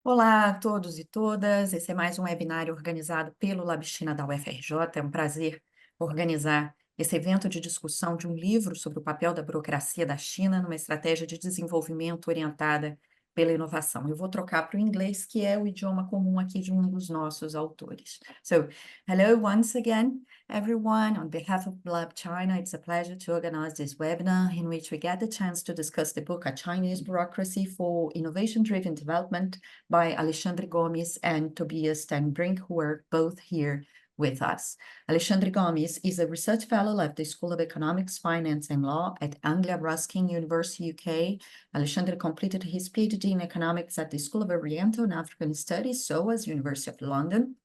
Olá a todos e todas, esse é mais um webinário organizado pelo LABCHINA da UFRJ. É um prazer organizar esse evento de discussão de um livro sobre o papel da burocracia da China numa estratégia de desenvolvimento orientada pela inovação. Eu vou trocar para o inglês, que é o idioma comum aqui de um dos nossos autores. So, hello once again, everyone. On behalf of LABCHINA, it's a pleasure to organize this webinar in which we get the chance to discuss the book A Chinese Bureaucracy for Innovation-Driven Development by Alexandre Gomes and Tobias and Brink, who are both here with us. Alexandre Gomes is a research fellow at the School of Economics, Finance and Law at Anglia, Ruskin University, UK. Alexandre completed his PhD in economics at the School of Oriental and African Studies, SOAS, University of London.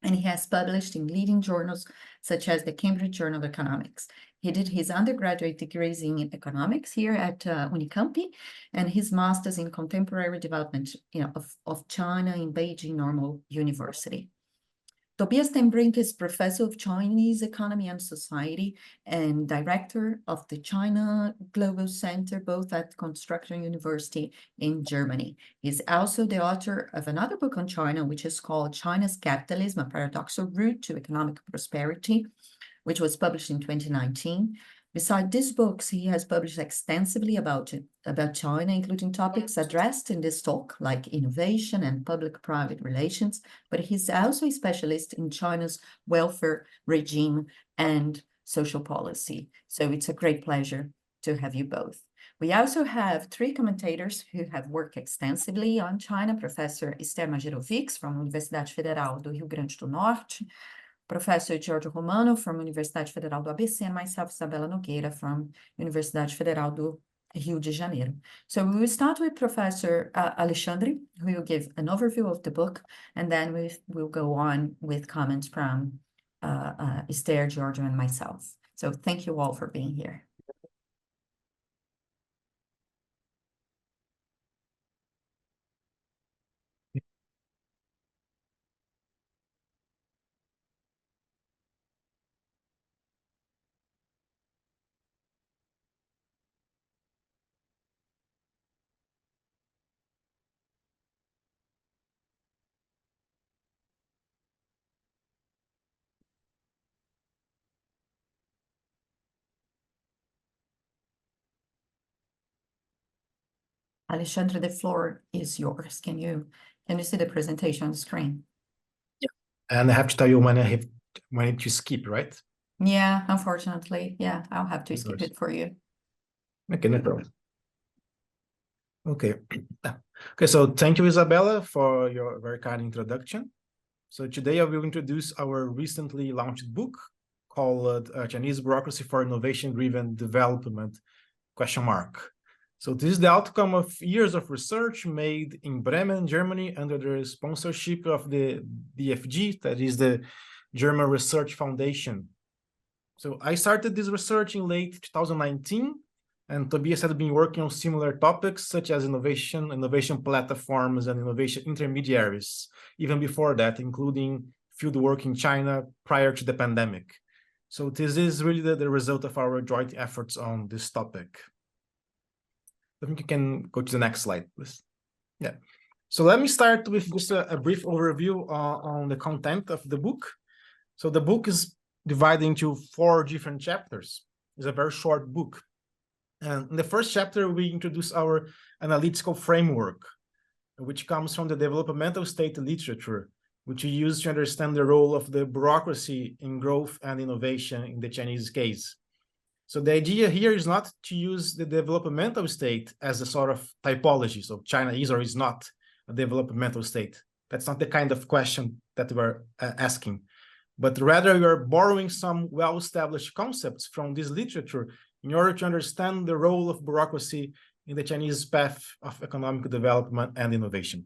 And he has published in leading journals such as the Cambridge Journal of Economics. He did his undergraduate degrees in economics here at Unicamp, and his master's in contemporary development of China in Beijing Normal University. Tobias ten Brink is professor of Chinese Economy and Society and director of the China Global Center, both at Construuctor University in Germany. He's also the author of another book on China, which is called China's Capitalism, A Paradoxical Route to Economic Prosperity, which was published in 2019. Besides these books, he has published extensively about China, including topics addressed in this talk, like innovation and public-private relations, but he's also a specialist in China's welfare regime and social policy. So it's a great pleasure to have you both. We also have three commentators who have worked extensively on China: Professor Esther Majerowicz from Universidade Federal do Rio Grande do Norte, Professor Giorgio Romano from Universidade Federal do ABC, and myself, Isabela Nogueira, from Universidade Federal do Rio de Janeiro. So we will start with Professor Alexandre, who will give an overview of the book, and then we will go on with comments from Esther, Giorgio, and myself. So thank you all for being here. Alexandre, the floor is yours. Can you see the presentation on the screen? Yeah. And I have to tell you when I need to skip, right? Yeah, unfortunately. Yeah, I'll have to skip it for you. Okay, no problem. Okay. Okay, so thank you, Isabela, for your very kind introduction. So today I will introduce our recently launched book called Chinese Bureaucracy for Innovation-Driven Development, ? So this is the outcome of years of research made in Bremen, Germany, under the sponsorship of the DFG, that is the German Research Foundation. So I started this research in late 2019, and Tobias had been working on similar topics such as innovation platforms, and innovation intermediaries, even before that, including fieldwork in China prior to the pandemic. So this is really the result of our joint efforts on this topic. I think you can go to the next slide, please. Yeah. So let me start with just a brief overview on the content of the book. So the book is divided into 4 different chapters. It's a very short book. And in the first chapter, we introduce our analytical framework, which comes from the developmental state literature, which we use to understand the role of the bureaucracy in growth and innovation in the Chinese case. So the idea here is not to use the developmental state as a sort of typology. So China is or is not a developmental state. That's not the kind of question that we're asking. But rather, we are borrowing some well-established concepts from this literature in order to understand the role of bureaucracy in the Chinese path of economic development and innovation.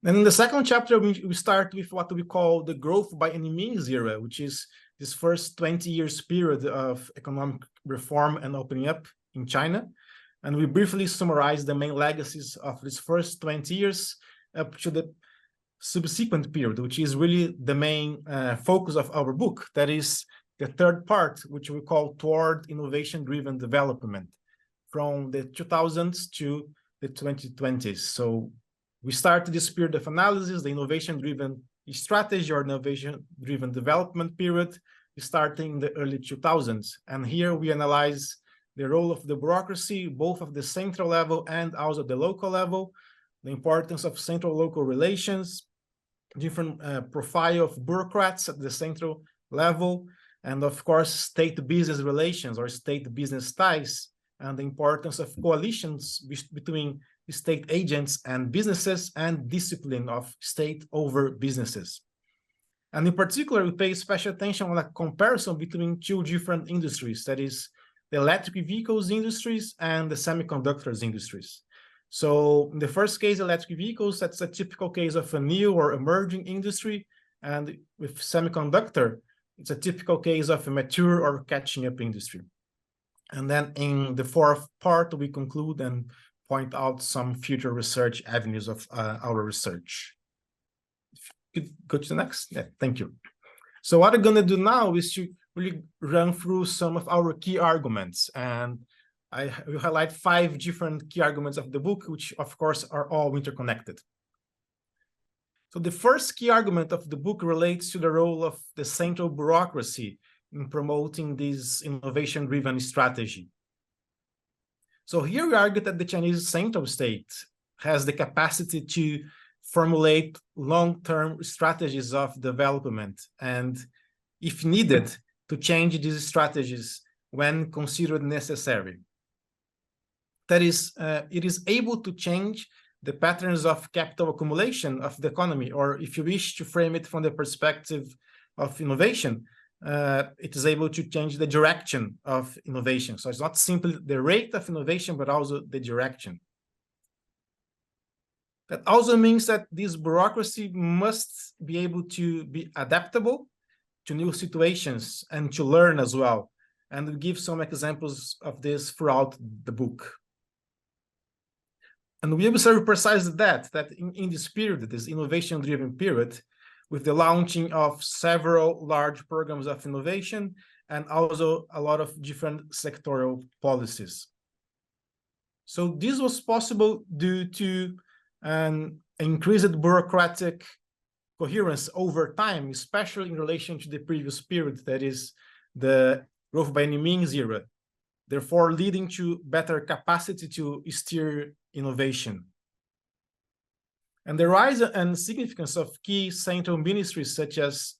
And in the second chapter, we start with what we call the growth by any means era, which is this first 20 years period of economic reform and opening up in China. And we briefly summarize the main legacies of this first 20 years up to the subsequent period, which is really the main focus of our book. That is the third part, which we call Toward Innovation-Driven Development, from the 2000s to the 2020s. So we started this period of analysis, the innovation-driven strategy or innovation-driven development period, starting in the early 2000s. And here we analyze the role of the bureaucracy, both of the central level and also the local level, the importance of central-local relations, different profile of bureaucrats at the central level, and of course, state-business relations or state-business ties, and the importance of coalitions between state agents and businesses and discipline of state over businesses. And in particular, we pay special attention on a comparison between two different industries, that is the electric vehicles industries and the semiconductors industries. So in the first case, electric vehicles, that's a typical case of a new or emerging industry. And with semiconductor, it's a typical case of a mature or catching up industry. And then in the fourth part, we conclude and point out some future research avenues of our research. If you could go to the next. Yeah, thank you. So what I'm going to do now is to really run through some of our key arguments. And I will highlight 5 different key arguments of the book, which of course are all interconnected. So the first key argument of the book relates to the role of the central bureaucracy in promoting this innovation-driven strategy. So here we argue that the Chinese central state has the capacity to formulate long-term strategies of development and, if needed, to change these strategies when considered necessary. That is, it is able to change the patterns of capital accumulation of the economy, or if you wish to frame it from the perspective of innovation, it is able to change the direction of innovation. So it's not simply the rate of innovation, but also the direction. That also means that this bureaucracy must be able to be adaptable to new situations and to learn as well. And we give some examples of this throughout the book. And we observe precisely that in this period, this innovation-driven period, with the launching of several large programs of innovation and also a lot of different sectoral policies. So this was possible due to an increased bureaucratic coherence over time, especially in relation to the previous period, that is the growth by any means era, therefore leading to better capacity to steer innovation. And the rise and significance of key central ministries such as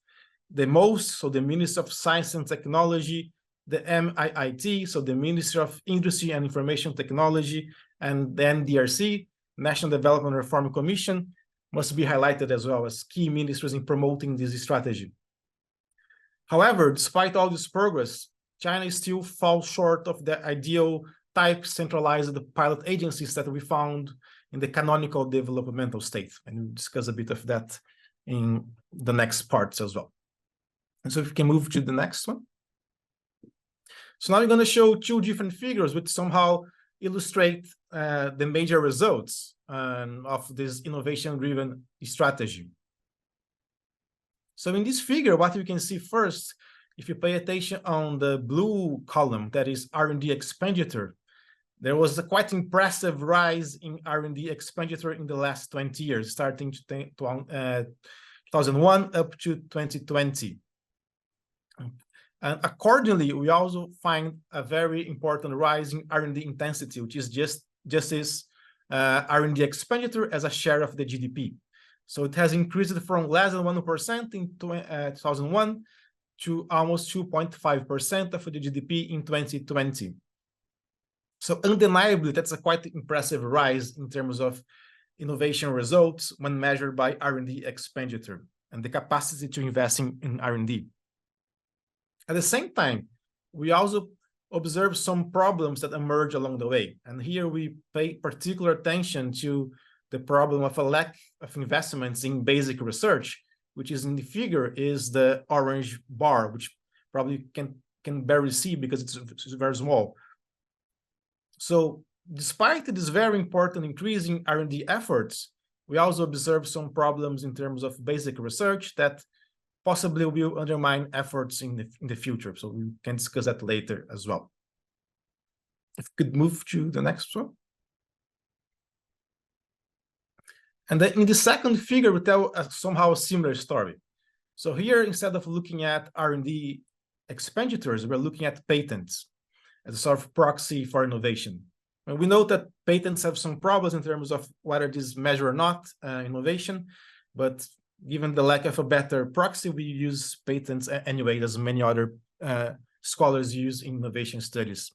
the MOST, so the Ministry of Science and Technology, the MIIT, so the Ministry of Industry and Information Technology, and the NDRC, National Development Reform Commission, must be highlighted as well as key ministries in promoting this strategy. However, despite all this progress, China still falls short of the ideal type centralized pilot agencies that we found in the canonical developmental state. And we'll discuss a bit of that in the next parts as well. And so if we can move to the next one. So now we're going to show 2 different figures which somehow illustrate the major results of this innovation-driven strategy. So in this figure, what you can see first, if you pay attention on the blue column, that is R&D expenditure, there was a quite impressive rise in R&D expenditure in the last 20 years, starting 2001 up to 2020. And accordingly, we also find a very important rise in R&D intensity, which is just as R&D expenditure as a share of the GDP. So it has increased from less than 1% in 2001 to almost 2.5% of the GDP in 2020. So undeniably, that's a quite impressive rise in terms of innovation results when measured by R&D expenditure and the capacity to invest in R&D. At the same time, we also observe some problems that emerge along the way. And here we pay particular attention to the problem of a lack of investments in basic research, which is in the figure is the orange bar, which probably can barely see because it's very small. So despite this very important increase in R&D efforts, we also observe some problems in terms of basic research that possibly will undermine efforts in the future. So we can discuss that later as well. If we could move to the next one. And then in the second figure, we tell somehow a similar story. So here, instead of looking at R&D expenditures, we're looking at patents as a sort of proxy for innovation. And we know that patents have some problems in terms of whether this measure or not innovation, but given the lack of a better proxy, we use patents anyway, as many other scholars use in innovation studies.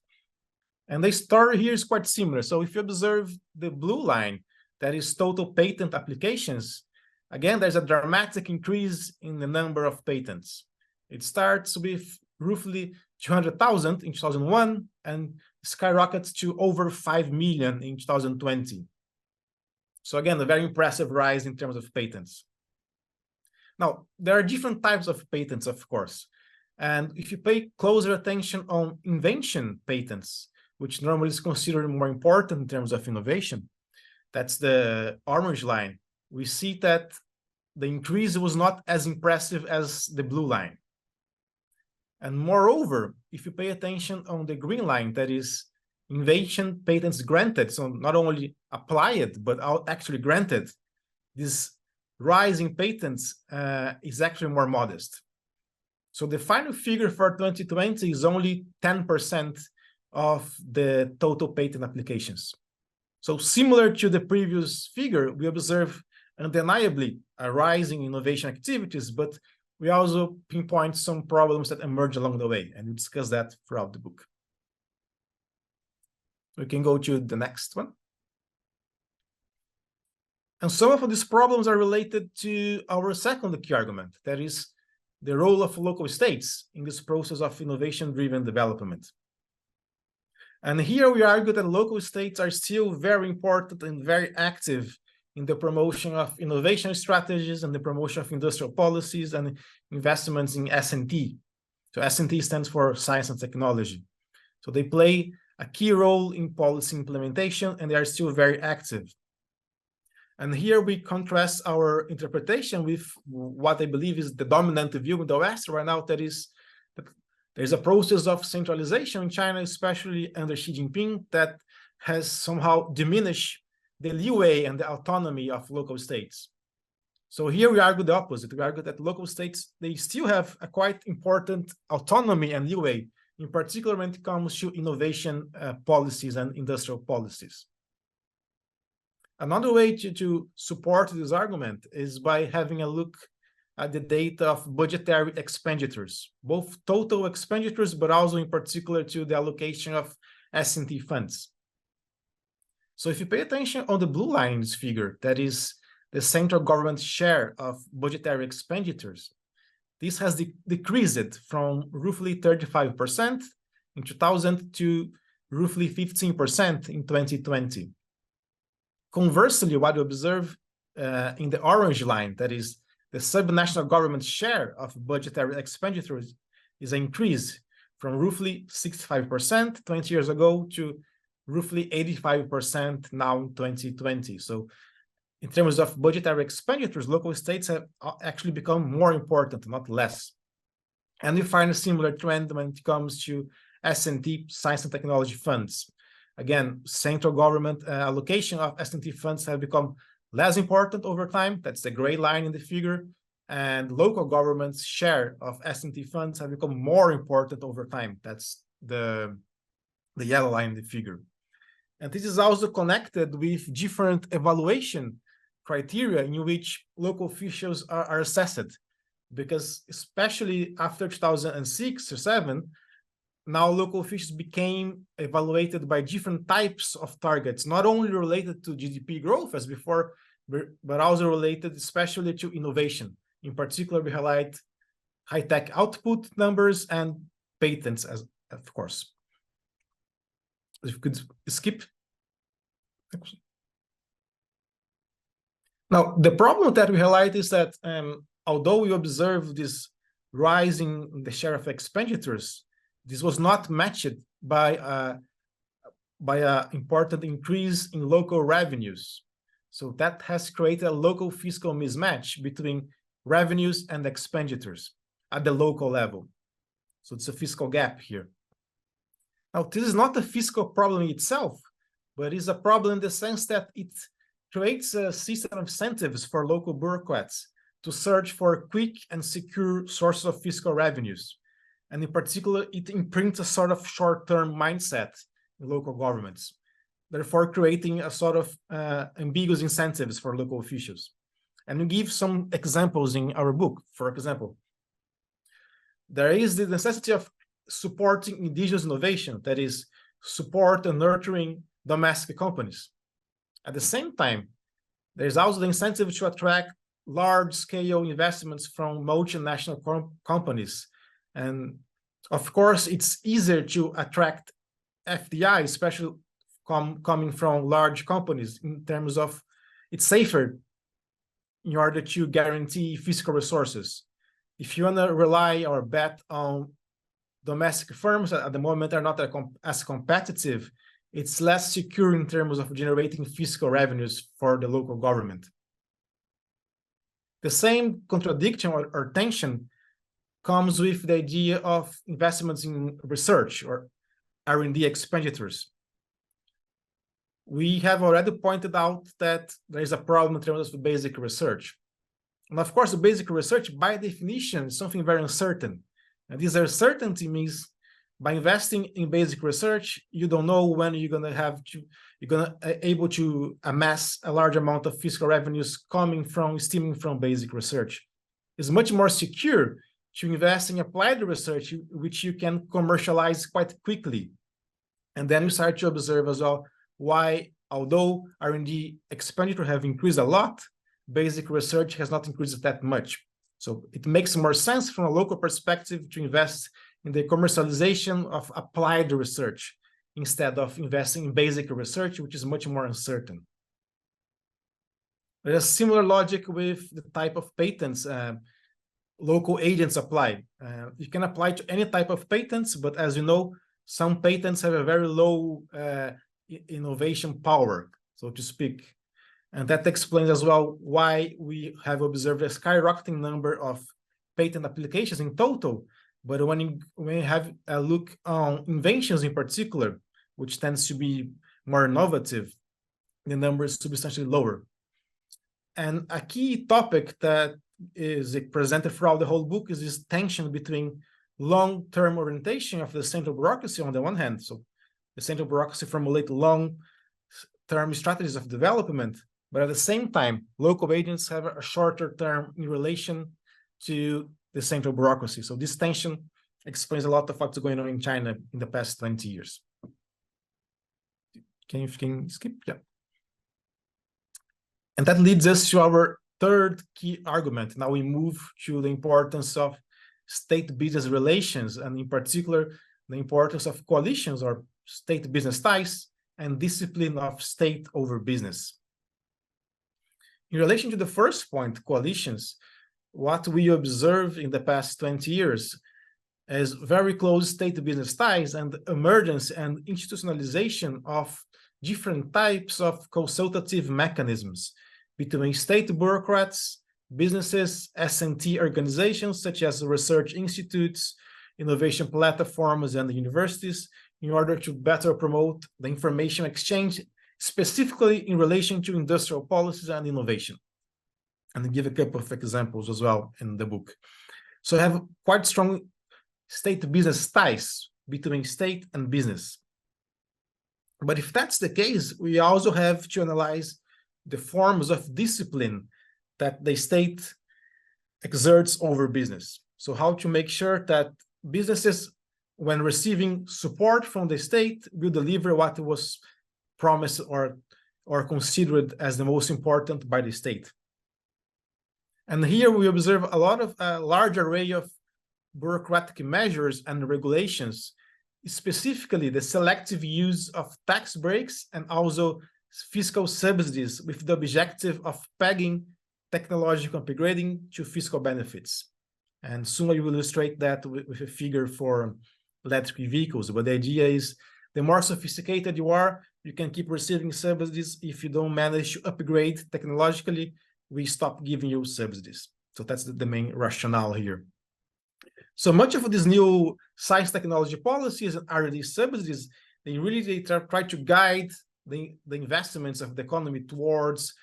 And the story here is quite similar. So if you observe the blue line, that is total patent applications, again, there's a dramatic increase in the number of patents. It starts with roughly 200,000 in 2001 and skyrockets to over 5 million in 2020. So again, a very impressive rise in terms of patents. Now, there are different types of patents, of course. And if you pay closer attention on invention patents, which normally is considered more important in terms of innovation, that's the orange line, we see that the increase was not as impressive as the blue line. And moreover, if you pay attention on the green line, that is invention patents granted, so not only applied, but actually granted, this rise in patents is actually more modest. So the final figure for 2020 is only 10% of the total patent applications. So similar to the previous figure, we observe undeniably a rise in innovation activities, but we also pinpoint some problems that emerge along the way, and we discuss that throughout the book. We can go to the next one. And some of these problems are related to our second key argument, that is the role of local states in this process of innovation-driven development. And here we argue that local states are still very important and very active in the promotion of innovation strategies and the promotion of industrial policies and investments in S&T. So S&T stands for science and technology. So they play a key role in policy implementation, and they are still very active. And here we contrast our interpretation with what I believe is the dominant view in the West right now, that is that there's a process of centralization in China, especially under Xi Jinping, that has somehow diminished the leeway and the autonomy of local states. So here we argue the opposite. We argue that local states, they still have a quite important autonomy and leeway, in particular when it comes to innovation policies and industrial policies. Another way to support this argument is by having a look at the data of budgetary expenditures, both total expenditures, but also in particular to the allocation of S&T funds. So if you pay attention on the blue line in this figure, that is the central government share of budgetary expenditures, this has decreased from roughly 35% in 2000 to roughly 15% in 2020. Conversely, what we observe in the orange line, that is the subnational government share of budgetary expenditures, is an increase from roughly 65% 20 years ago to roughly 85% now in 2020. So in terms of budgetary expenditures, local states have actually become more important, not less. And we find a similar trend when it comes to S&T, science and technology funds. Again, central government allocation of S&T funds have become less important over time. That's the gray line in the figure. And local government's share of S&T funds have become more important over time. That's the yellow line in the figure. And this is also connected with different evaluation criteria in which local officials are assessed. Because especially after 2006 or 2007, now local officials became evaluated by different types of targets, not only related to GDP growth as before, but also related especially to innovation. In particular, we highlight high-tech output numbers and patents, as of course. If you could skip. Now, the problem that we highlight is that although we observe this rise in the share of expenditures, this was not matched by an important increase in local revenues. So that has created a local fiscal mismatch between revenues and expenditures at the local level. So it's a fiscal gap here. Now, this is not a fiscal problem itself, but it's a problem in the sense that it creates a system of incentives for local bureaucrats to search for quick and secure sources of fiscal revenues. And in particular, it imprints a sort of short-term mindset in local governments, therefore creating a sort of ambiguous incentives for local officials. And we give some examples in our book. For example, there is the necessity of supporting indigenous innovation, that is, support and nurturing domestic companies. At the same time, there's also the incentive to attract large-scale investments from multinational companies. And of course, it's easier to attract FDI, especially coming from large companies, in terms of it's safer in order to guarantee fiscal resources. If you want to rely or bet on domestic firms at the moment are not as competitive, it's less secure in terms of generating fiscal revenues for the local government. The same contradiction or tension comes with the idea of investments in research or R&D expenditures. We have already pointed out that there is a problem in terms of basic research. And of course, the basic research, by definition, is something very uncertain. And this uncertainty means by investing in basic research, you don't know when you're going to able to amass a large amount of fiscal revenues stemming from basic research. It's much more secure to invest in applied research, which you can commercialize quite quickly. And then you start to observe as well why, although R&D expenditure have increased a lot, basic research has not increased that much. So it makes more sense from a local perspective to invest in the commercialization of applied research instead of investing in basic research, which is much more uncertain. There's a similar logic with the type of patents local agents apply. You can apply to any type of patents, but as you know, some patents have a very low innovation power, so to speak. And that explains as well why we have observed a skyrocketing number of patent applications in total. But when you have a look on inventions in particular, which tends to be more innovative, the number is substantially lower. And a key topic that is presented throughout the whole book is this tension between long-term orientation of the central bureaucracy on the one hand. So the central bureaucracy formulate long-term strategies of development, but at the same time, local agents have a shorter term in relation to the central bureaucracy. So this tension explains a lot of what's going on in China in the past 20 years. Can you skip? Yeah. And that leads us to our third key argument. Now we move to the importance of state-business relations, and in particular, the importance of coalitions or state-business ties and discipline of state over business. In relation to the first point, coalitions, what we observe in the past 20 years is very close state-business ties and emergence and institutionalization of different types of consultative mechanisms between state bureaucrats, businesses, S&T organizations such as research institutes, innovation platforms, and universities in order to better promote the information exchange, specifically in relation to industrial policies and innovation. And I'll give a couple of examples as well in the book. So I have quite strong state-business ties between state and business. But if that's the case, we also have to analyze the forms of discipline that the state exerts over business. So how to make sure that businesses, when receiving support from the state, will deliver what was promised or considered as the most important by the state. And here we observe a lot of a large array of bureaucratic measures and regulations, specifically the selective use of tax breaks and also fiscal subsidies with the objective of pegging technological upgrading to fiscal benefits. And soon I will illustrate that with a figure for electric vehicles. But the idea is the more sophisticated you are, you can keep receiving subsidies. If you don't manage to upgrade technologically, we stop giving you subsidies. So that's the main rationale here. So much of these new science technology policies and R&D subsidies, they try to guide the investments of the economy towards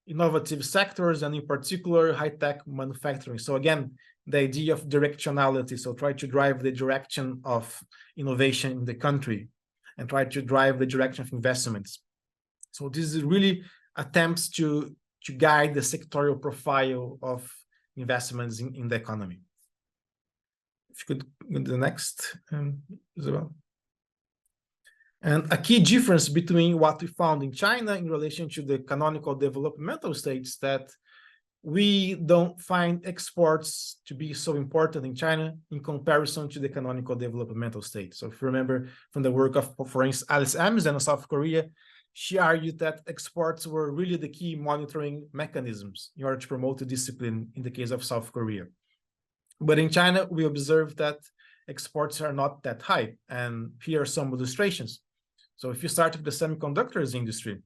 innovative sectors, and in particular, high-tech manufacturing. So again, the idea of directionality. So try to drive the direction of innovation in the country and try to drive the direction of investments. So this is really attempts to guide the sectorial profile of investments in the economy. If you could go to the next, Isabel. And a key difference between what we found in China in relation to the canonical developmental states, that we don't find exports to be so important in China in comparison to the canonical developmental states. So if you remember from the work of, for instance, Alexandre in South Korea, she argued that exports were really the key monitoring mechanisms in order to promote the discipline in the case of South Korea. But in China, we observed that exports are not that high. And here are some illustrations. So if you start with the semiconductors industry,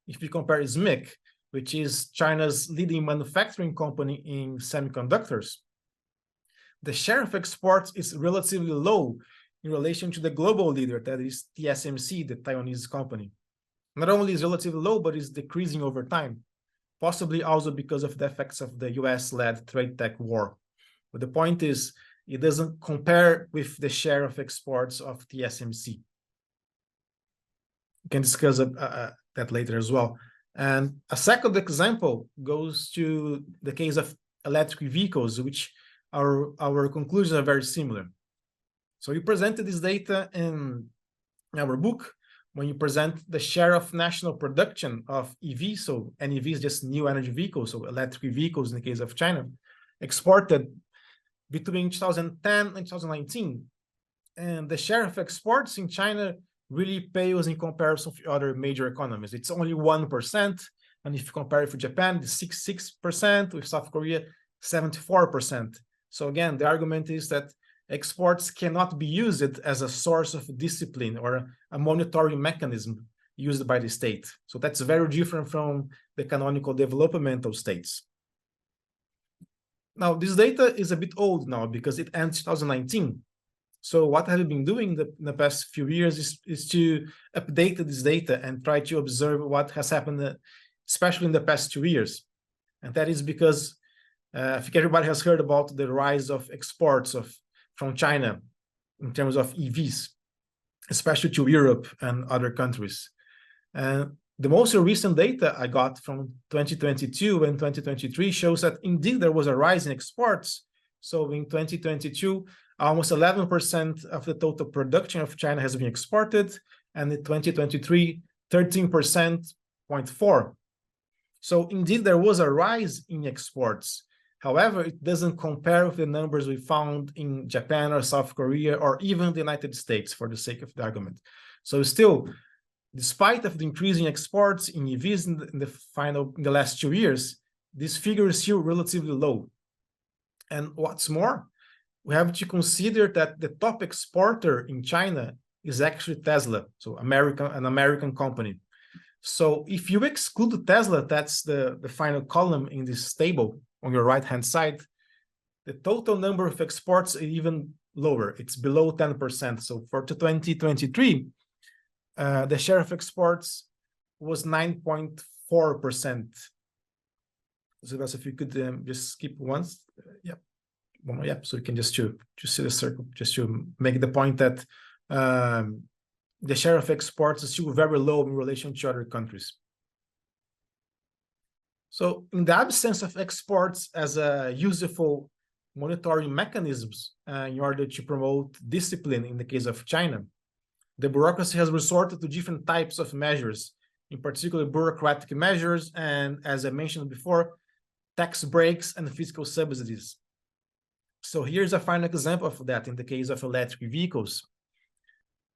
if you compare SMIC, which is China's leading manufacturing company in semiconductors, the share of exports is relatively low in relation to the global leader, that is TSMC, the Taiwanese company. Not only is relatively low, but is decreasing over time, possibly also because of the effects of the US-led trade tech war. But the point is, it doesn't compare with the share of exports of TSMC. We can discuss that later as well. And a second example goes to the case of electric vehicles, which our conclusions are very similar. So you presented this data in our book when you present the share of national production of EVs, so NEV is just new energy vehicles, so electric vehicles in the case of China, exported between 2010 and 2019. And the share of exports in China really pales in comparison with other major economies. It's only 1%. And if you compare it with Japan, it's 66%, with South Korea, 74%. So again, the argument is that exports cannot be used as a source of discipline or a monitoring mechanism used by the state. So that's very different from the canonical developmental states. Now, this data is a bit old now because it ends 2019. So what have we been doing in the past few years is to update this data and try to observe what has happened, especially in the past 2 years. And that is because I think everybody has heard about the rise of exports from China in terms of EVs, especially to Europe and other countries. And the most recent data I got from 2022 and 2023 shows that indeed there was a rise in exports. So in 2022, almost 11% of the total production of China has been exported, and in 2023, 13.4%. So indeed, there was a rise in exports. However, it doesn't compare with the numbers we found in Japan or South Korea or even the United States, for the sake of the argument. So still, despite of the increase in exports in EVs in the last 2 years, this figure is still relatively low. And what's more, we have to consider that the top exporter in China is actually Tesla, so an American company. So if you exclude Tesla, that's the final column in this table on your right-hand side, the total number of exports is even lower. It's below 10%. So for 2023, the share of exports was 9.4%. So that's if you could just skip once. Yep. One more, yep. So you can just to see the circle, just to make the point that the share of exports is still very low in relation to other countries. So in the absence of exports as a useful monitoring mechanisms in order to promote discipline in the case of China, the bureaucracy has resorted to different types of measures, in particular bureaucratic measures, and as I mentioned before, tax breaks and fiscal subsidies. So here's a final example of that in the case of electric vehicles.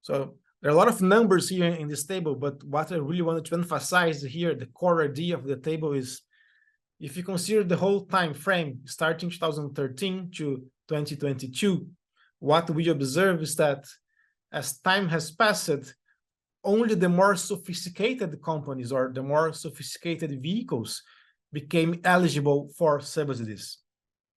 So there are a lot of numbers here in this table, but what I really wanted to emphasize here, the core idea of the table is, if you consider the whole time frame, starting 2013 to 2022, what we observe is that as time has passed, only the more sophisticated companies or the more sophisticated vehicles became eligible for subsidies.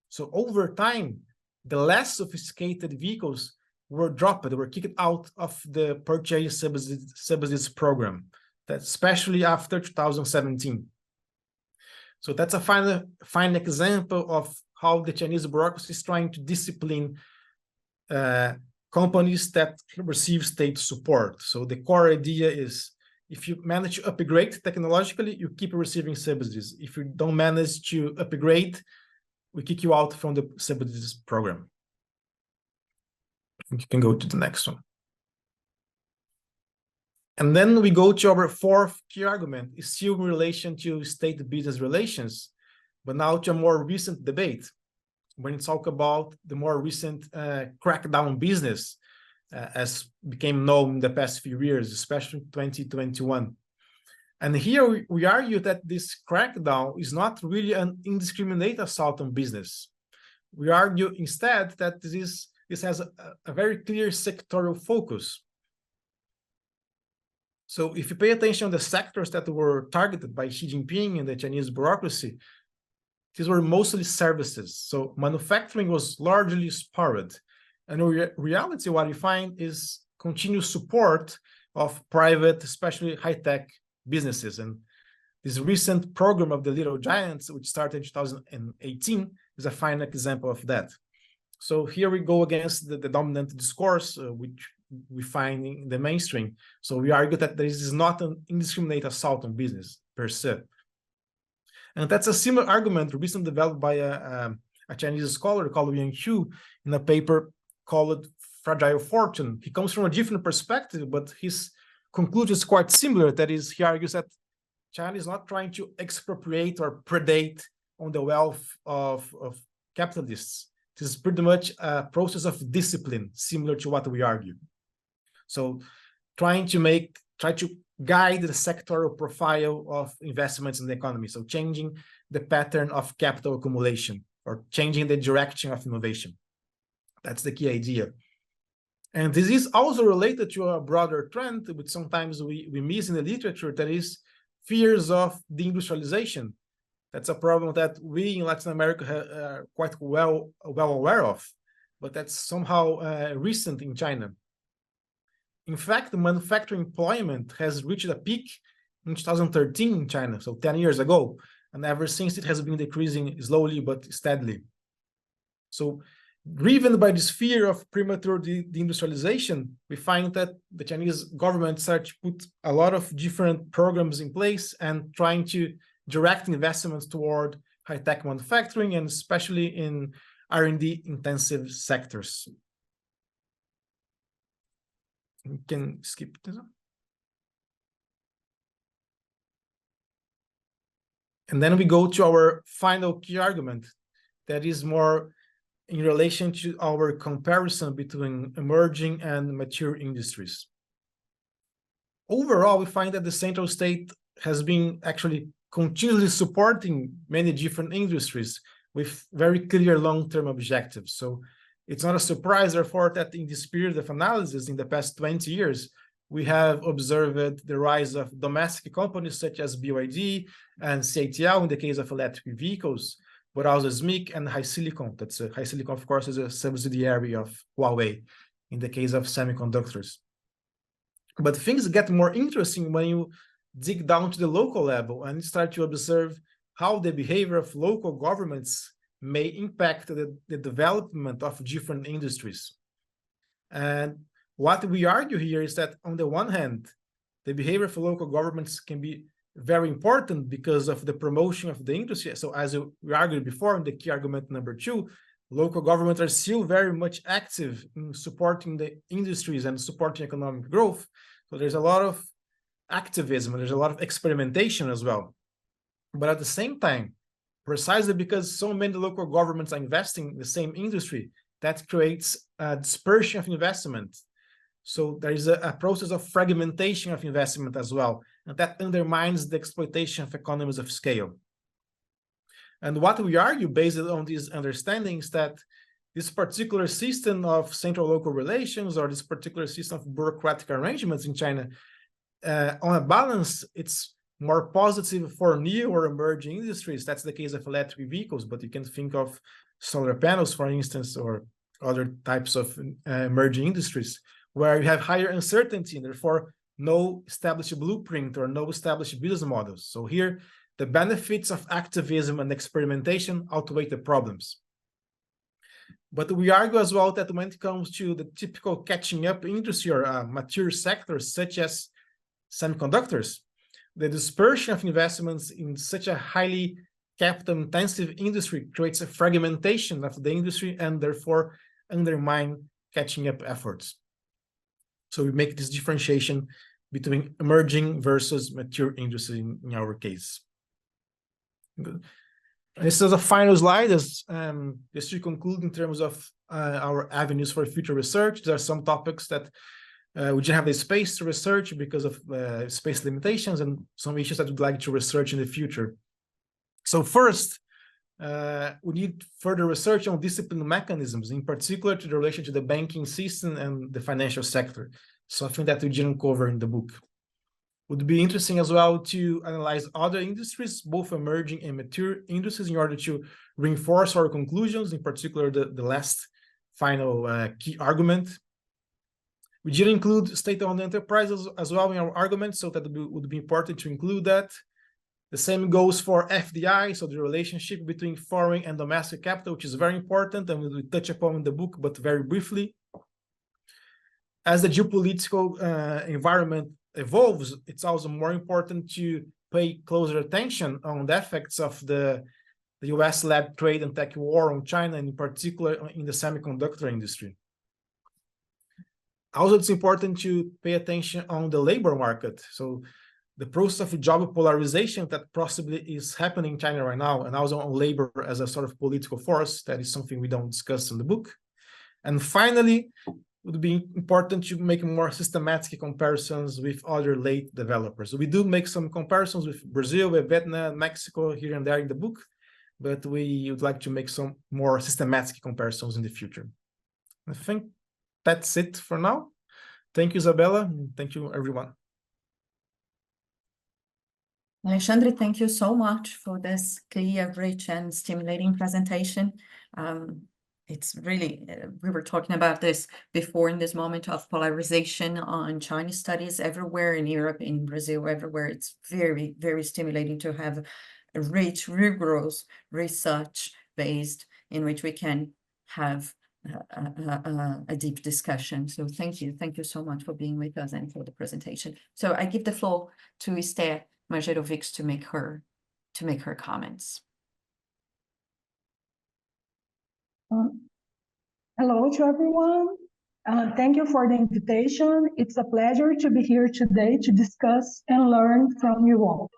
So over time, the less sophisticated vehicles were dropped, they were kicked out of the purchase subsidies program. that especially after 2017. So that's a fine example of how the Chinese bureaucracy is trying to discipline companies that receive state support. So the core idea is, if you manage to upgrade technologically, you keep receiving subsidies. If you don't manage to upgrade, we kick you out from the subsidies program. You can go to the next one. And then we go to our fourth key argument, is still in relation to state-business relations, but now to a more recent debate, when you talk about the more recent crackdown business, as became known in the past few years, especially 2021. And here we argue that this crackdown is not really an indiscriminate assault on business. We argue instead that this has a very clear sectorial focus. So if you pay attention to the sectors that were targeted by Xi Jinping and the Chinese bureaucracy, these were mostly services. So manufacturing was largely spared. And in reality, what you find is continuous support of private, especially high-tech businesses. And this recent program of the Little Giants, which started in 2018, is a fine example of that. So here we go against the dominant discourse, which we find in the mainstream. So we argue that this is not an indiscriminate assault on business per se. And that's a similar argument recently developed by a Chinese scholar called Yang Hu in a paper called Fragile Fortune. He comes from a different perspective, but his conclusion is quite similar. That is, he argues that China is not trying to expropriate or predate on the wealth of capitalists. This is pretty much a process of discipline, similar to what we argue. So try to guide the sectoral profile of investments in the economy. So changing the pattern of capital accumulation or changing the direction of innovation. That's the key idea. And this is also related to a broader trend, which sometimes we miss in the literature, that is fears of deindustrialization. That's a problem that we in Latin America are quite well aware of, but that's somehow recent in China. In fact, the manufacturing employment has reached a peak in 2013 in China, so 10 years ago, and ever since it has been decreasing slowly but steadily. So driven by this fear of premature deindustrialization, we find that the Chinese government started to put a lot of different programs in place and trying to direct investments toward high-tech manufacturing and especially in R&D intensive sectors. We can skip this one. And then we go to our final key argument that is more in relation to our comparison between emerging and mature industries. Overall, we find that the central state has been actually continuously supporting many different industries with very clear long-term objectives. So it's not a surprise, therefore, that in this period of analysis in the past 20 years, we have observed the rise of domestic companies such as BYD and CATL in the case of electric vehicles, but also SMIC and HiSilicon. That's HiSilicon, of course, is a subsidiary of Huawei in the case of semiconductors. But things get more interesting when you dig down to the local level and start to observe how the behavior of local governments may impact the development of different industries. And what we argue here is that on the one hand, the behavior of local governments can be very important because of the promotion of the industry. So as we argued before in the key argument number 2, local governments are still very much active in supporting the industries and supporting economic growth. So there's a lot of activism, there's a lot of experimentation as well. But at the same time, precisely because so many local governments are investing in the same industry, that creates a dispersion of investment. So there is a process of fragmentation of investment as well, and that undermines the exploitation of economies of scale. And what we argue based on these understandings that this particular system of central-local relations or this particular system of bureaucratic arrangements in China, on a balance, it's more positive for new or emerging industries. That's the case of electric vehicles, but you can think of solar panels, for instance, or other types of emerging industries where you have higher uncertainty and therefore no established blueprint or no established business models. So here, the benefits of activism and experimentation outweigh the problems. But we argue as well that when it comes to the typical catching up industry or mature sectors, such as semiconductors, the dispersion of investments in such a highly capital-intensive industry creates a fragmentation of the industry and therefore undermine catching up efforts. So we make this differentiation between emerging versus mature industry in our case. Good. This is a final slide, just to conclude in terms of our avenues for future research. There are some topics that we didn't have the space to research because of space limitations, and some issues that we'd like to research in the future. So first, we need further research on discipline mechanisms, in particular to the relation to the banking system and the financial sector, something that we didn't cover in the book. Would be interesting as well to analyze other industries, both emerging and mature industries, in order to reinforce our conclusions, in particular the last final key argument. We did include state-owned enterprises as well in our argument, so that would be important to include that. The same goes for FDI, so the relationship between foreign and domestic capital, which is very important, and we touch upon in the book, but very briefly. As the geopolitical environment evolves, it's also more important to pay closer attention on the effects of the US-led trade and tech war on China, and in particular in the semiconductor industry. Also, it's important to pay attention on the labor market. So the process of job polarization that possibly is happening in China right now, and also on labor as a sort of political force, that is something we don't discuss in the book. And finally, it would be important to make more systematic comparisons with other late developers. So we do make some comparisons with Brazil, with Vietnam, Mexico, here and there in the book, but we would like to make some more systematic comparisons in the future. I think that's it for now. Thank you, Isabela, and thank you, everyone. Alexandre, thank you so much for this clear, rich, and stimulating presentation. It's really, we were talking about this before, in this moment of polarization on Chinese studies everywhere, in Europe, in Brazil, everywhere. It's very, very stimulating to have a rich, rigorous research based in which we can have a deep discussion. So thank you so much for being with us and for the presentation. So I give the floor to Esther Majerowicz to make her comments. Hello to everyone. Thank you for the invitation. It's a pleasure to be here today to discuss and learn from you all.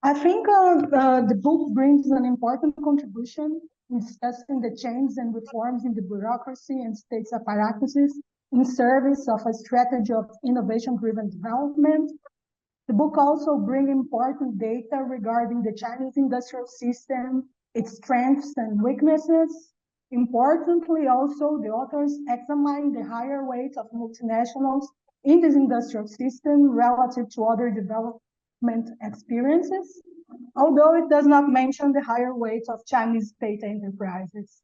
I think the book brings an important contribution in discussing the changes and reforms in the bureaucracy and states apparatuses in service of a strategy of innovation-driven development. The book also brings important data regarding the Chinese industrial system, its strengths and weaknesses. Importantly, also, the authors examine the higher weight of multinationals in this industrial system relative to other development experiences, although it does not mention the higher weight of Chinese state enterprises.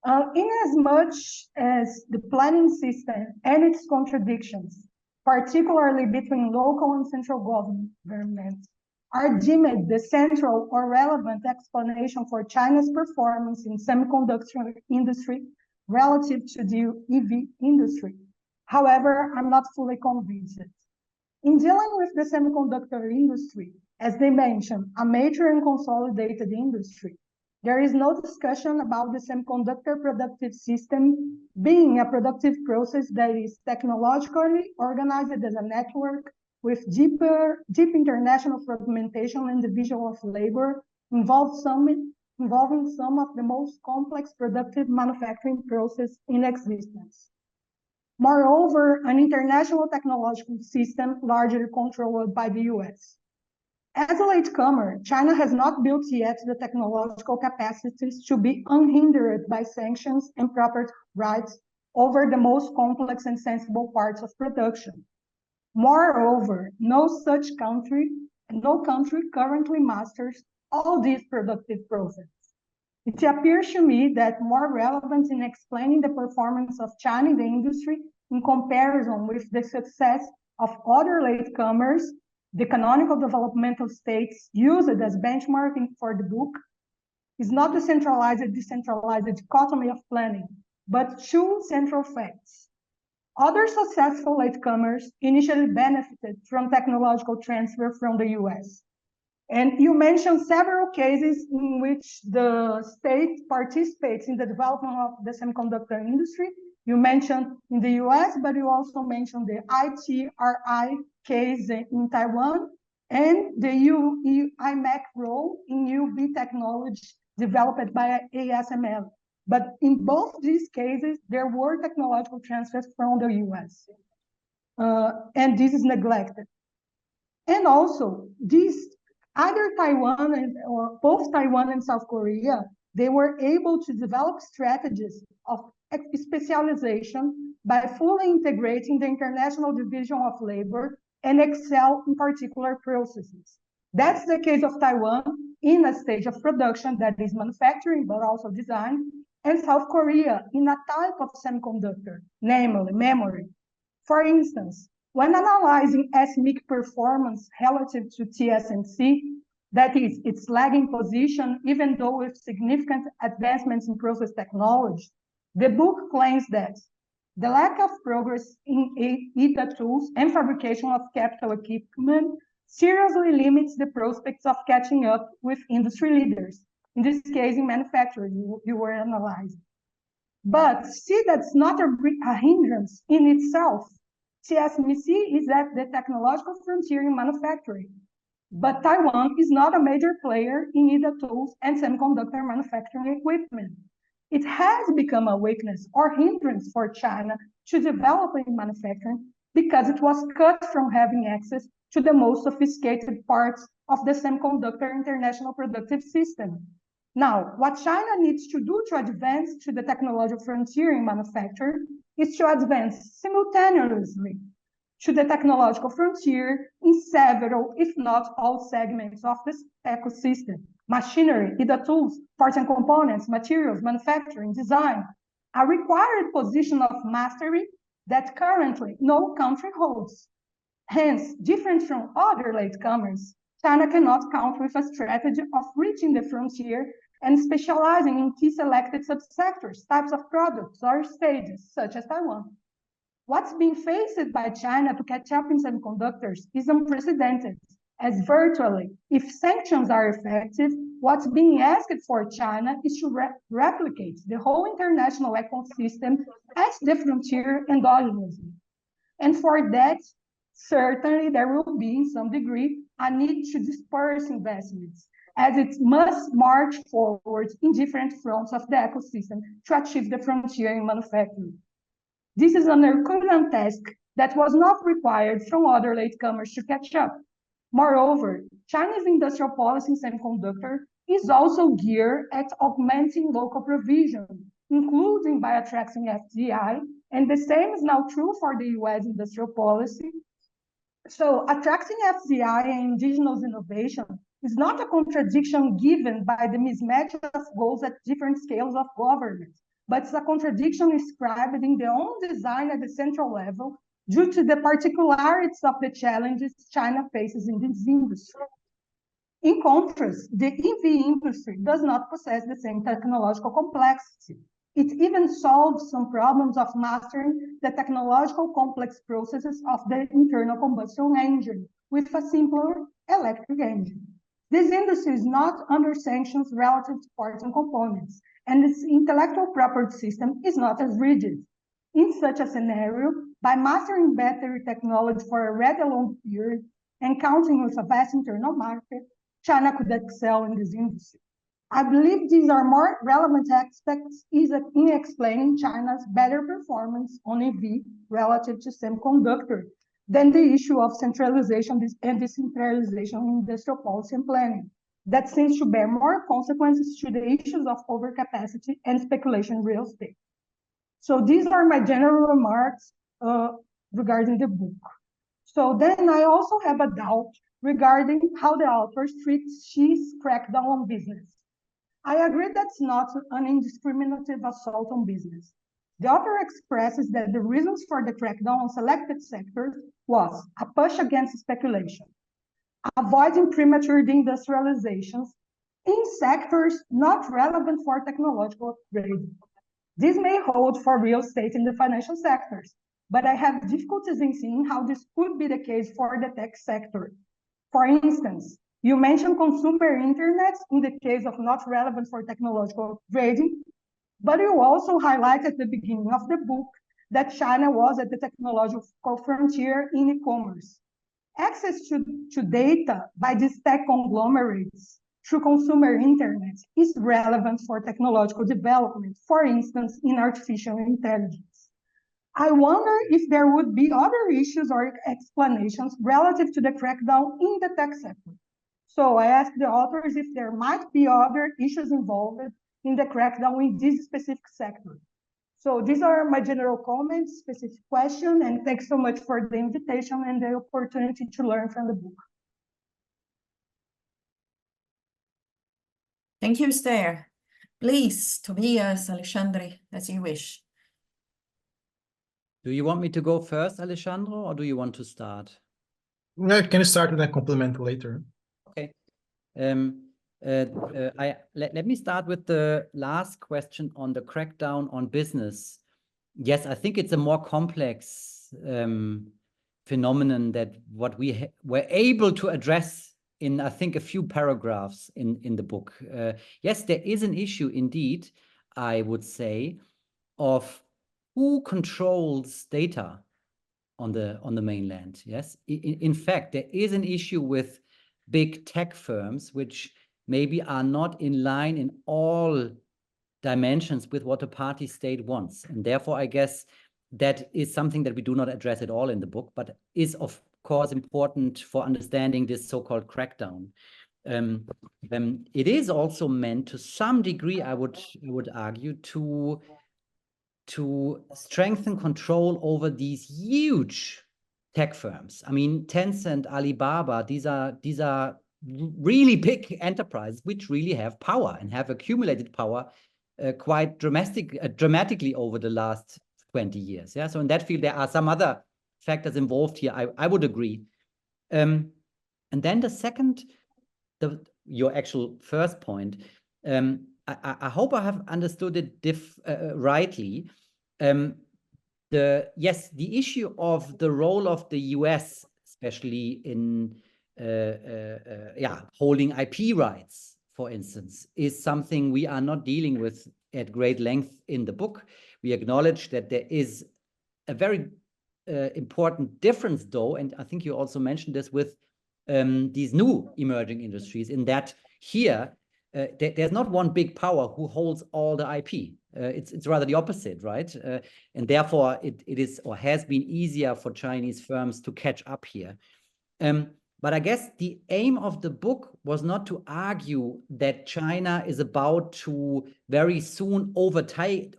In as much as the planning system and its contradictions, particularly between local and central governments, are deemed the central or relevant explanation for China's performance in semiconductor industry relative to the EV industry. However, I'm not fully convinced. In dealing with the semiconductor industry, as they mentioned, a major and consolidated industry, there is no discussion about the semiconductor productive system being a productive process that is technologically organized as a network with deep international fragmentation and division of labor, involving some of the most complex productive manufacturing process in existence. Moreover, an international technological system largely controlled by the US. As a latecomer, China has not built yet the technological capacities to be unhindered by sanctions and property rights over the most complex and sensible parts of production. Moreover, no country currently masters all these productive processes. It appears to me that more relevant in explaining the performance of China in the industry in comparison with the success of other latecomers, the canonical developmental states used as benchmarking for the book, is not the centralized, decentralized dichotomy of planning, but two central facts. Other successful latecomers initially benefited from technological transfer from the US. And you mentioned several cases in which the state participates in the development of the semiconductor industry. You mentioned in the US, but you also mentioned the ie-ufrj case in Taiwan and the IMEC role in UV technology developed by ASML. But in both these cases, there were technological transfers from the US. And this is neglected. And also, either Taiwan or both Taiwan and South Korea, they were able to develop strategies of specialization by fully integrating the international division of labor and excel in particular processes. That's the case of Taiwan in a stage of production that is manufacturing, but also design, and South Korea in a type of semiconductor, namely memory. For instance, when analyzing SMIC performance relative to TSMC, that is, its lagging position, even though with significant advancements in process technology, the book claims that the lack of progress in EDA tools and fabrication of capital equipment seriously limits the prospects of catching up with industry leaders, in this case in manufacturing, you were analyzing. But see, that's not a hindrance in itself. TSMC is at the technological frontier in manufacturing, but Taiwan is not a major player in EDA tools and semiconductor manufacturing equipment. It has become a weakness or hindrance for China to develop in manufacturing because it was cut from having access to the most sophisticated parts of the semiconductor international productive system. Now, what China needs to do to advance to the technological frontier in manufacturing is to advance simultaneously to the technological frontier in several, if not all, segments of this ecosystem: machinery, EDA tools, parts and components, materials, manufacturing, design, a required position of mastery that currently no country holds. Hence, different from other latecomers, China cannot count with a strategy of reaching the frontier and specializing in key selected subsectors, types of products, or stages, such as Taiwan. What's being faced by China to catch up in semiconductors is unprecedented, as virtually, if sanctions are effective, what's being asked for China is to replicate the whole international ecosystem at the frontier endogenously. And for that, certainly there will be, in some degree, a need to disperse investments, as it must march forward in different fronts of the ecosystem to achieve the frontier in manufacturing. This is an Herculean task that was not required from other latecomers to catch up. Moreover, China's industrial policy in semiconductor is also geared at augmenting local provision, including by attracting FDI, and the same is now true for the US industrial policy. So attracting FDI and indigenous innovation is not a contradiction given by the mismatch of goals at different scales of government, but it's a contradiction described in their own design at the central level due to the particularities of the challenges China faces in this industry. In contrast, the EV industry does not possess the same technological complexity. It even solves some problems of mastering the technological complex processes of the internal combustion engine with a simpler electric engine. This industry is not under sanctions relative to parts and components, and its intellectual property system is not as rigid. In such a scenario, by mastering battery technology for a rather long period and counting with a vast internal market, China could excel in this industry. I believe these are more relevant aspects in explaining China's better performance on EV relative to semiconductor than the issue of centralization and decentralization in industrial policy and planning. That seems to bear more consequences to the issues of overcapacity and speculation in real estate. So these are my general remarks regarding the book. So then I also have a doubt regarding how the author treats Xi's crackdown on business. I agree that's not an indiscriminate assault on business. The author expresses that the reasons for the crackdown on selected sectors was a push against speculation, avoiding premature deindustrializations in sectors not relevant for technological upgrading. This may hold for real estate in the financial sectors, but I have difficulties in seeing how this could be the case for the tech sector. For instance, you mentioned consumer internet in the case of not relevant for technological upgrading, but you also highlight at the beginning of the book that China was at the technological frontier in e-commerce. Access to data by these tech conglomerates through consumer internet is relevant for technological development, for instance, in artificial intelligence. I wonder if there would be other issues or explanations relative to the crackdown in the tech sector. So I asked the authors if there might be other issues involved in the crackdown in this specific sector. So these are my general comments, specific question, and thanks so much for the invitation and the opportunity to learn from the book. Thank you, Esther. Please, Tobias, Alexandre, as you wish. Do you want me to go first, Alexandre, or do you want to start? No, can you start and then complement later? Okay. Let me start with the last question on the crackdown on business. Yes, I think it's a more complex phenomenon that what we were able to address in, I think, a few paragraphs in the book. Yes, there is an issue indeed, I would say, of who controls data on the mainland. Yes, in fact, there is an issue with big tech firms which maybe are not in line in all dimensions with what a party state wants. And therefore, I guess that is something that we do not address at all in the book, but is of course important for understanding this so-called crackdown. It is also meant to some degree, I would argue, to strengthen control over these huge tech firms. I mean, Tencent, Alibaba, these are really big enterprises which really have power and have accumulated power quite dramatically over the last 20 years. Yeah, so in that field, there are some other factors involved here, I would agree. And then the second, your actual first point, I hope I have understood it rightly. The issue of the role of the US, especially in holding IP rights, for instance, is something we are not dealing with at great length in the book. We acknowledge that there is a very important difference, though, and I think you also mentioned this with these new emerging industries, in that here there's not one big power who holds all the IP. It's rather the opposite, right? And therefore, it is or has been easier for Chinese firms to catch up here. But I guess the aim of the book was not to argue that China is about to very soon overtake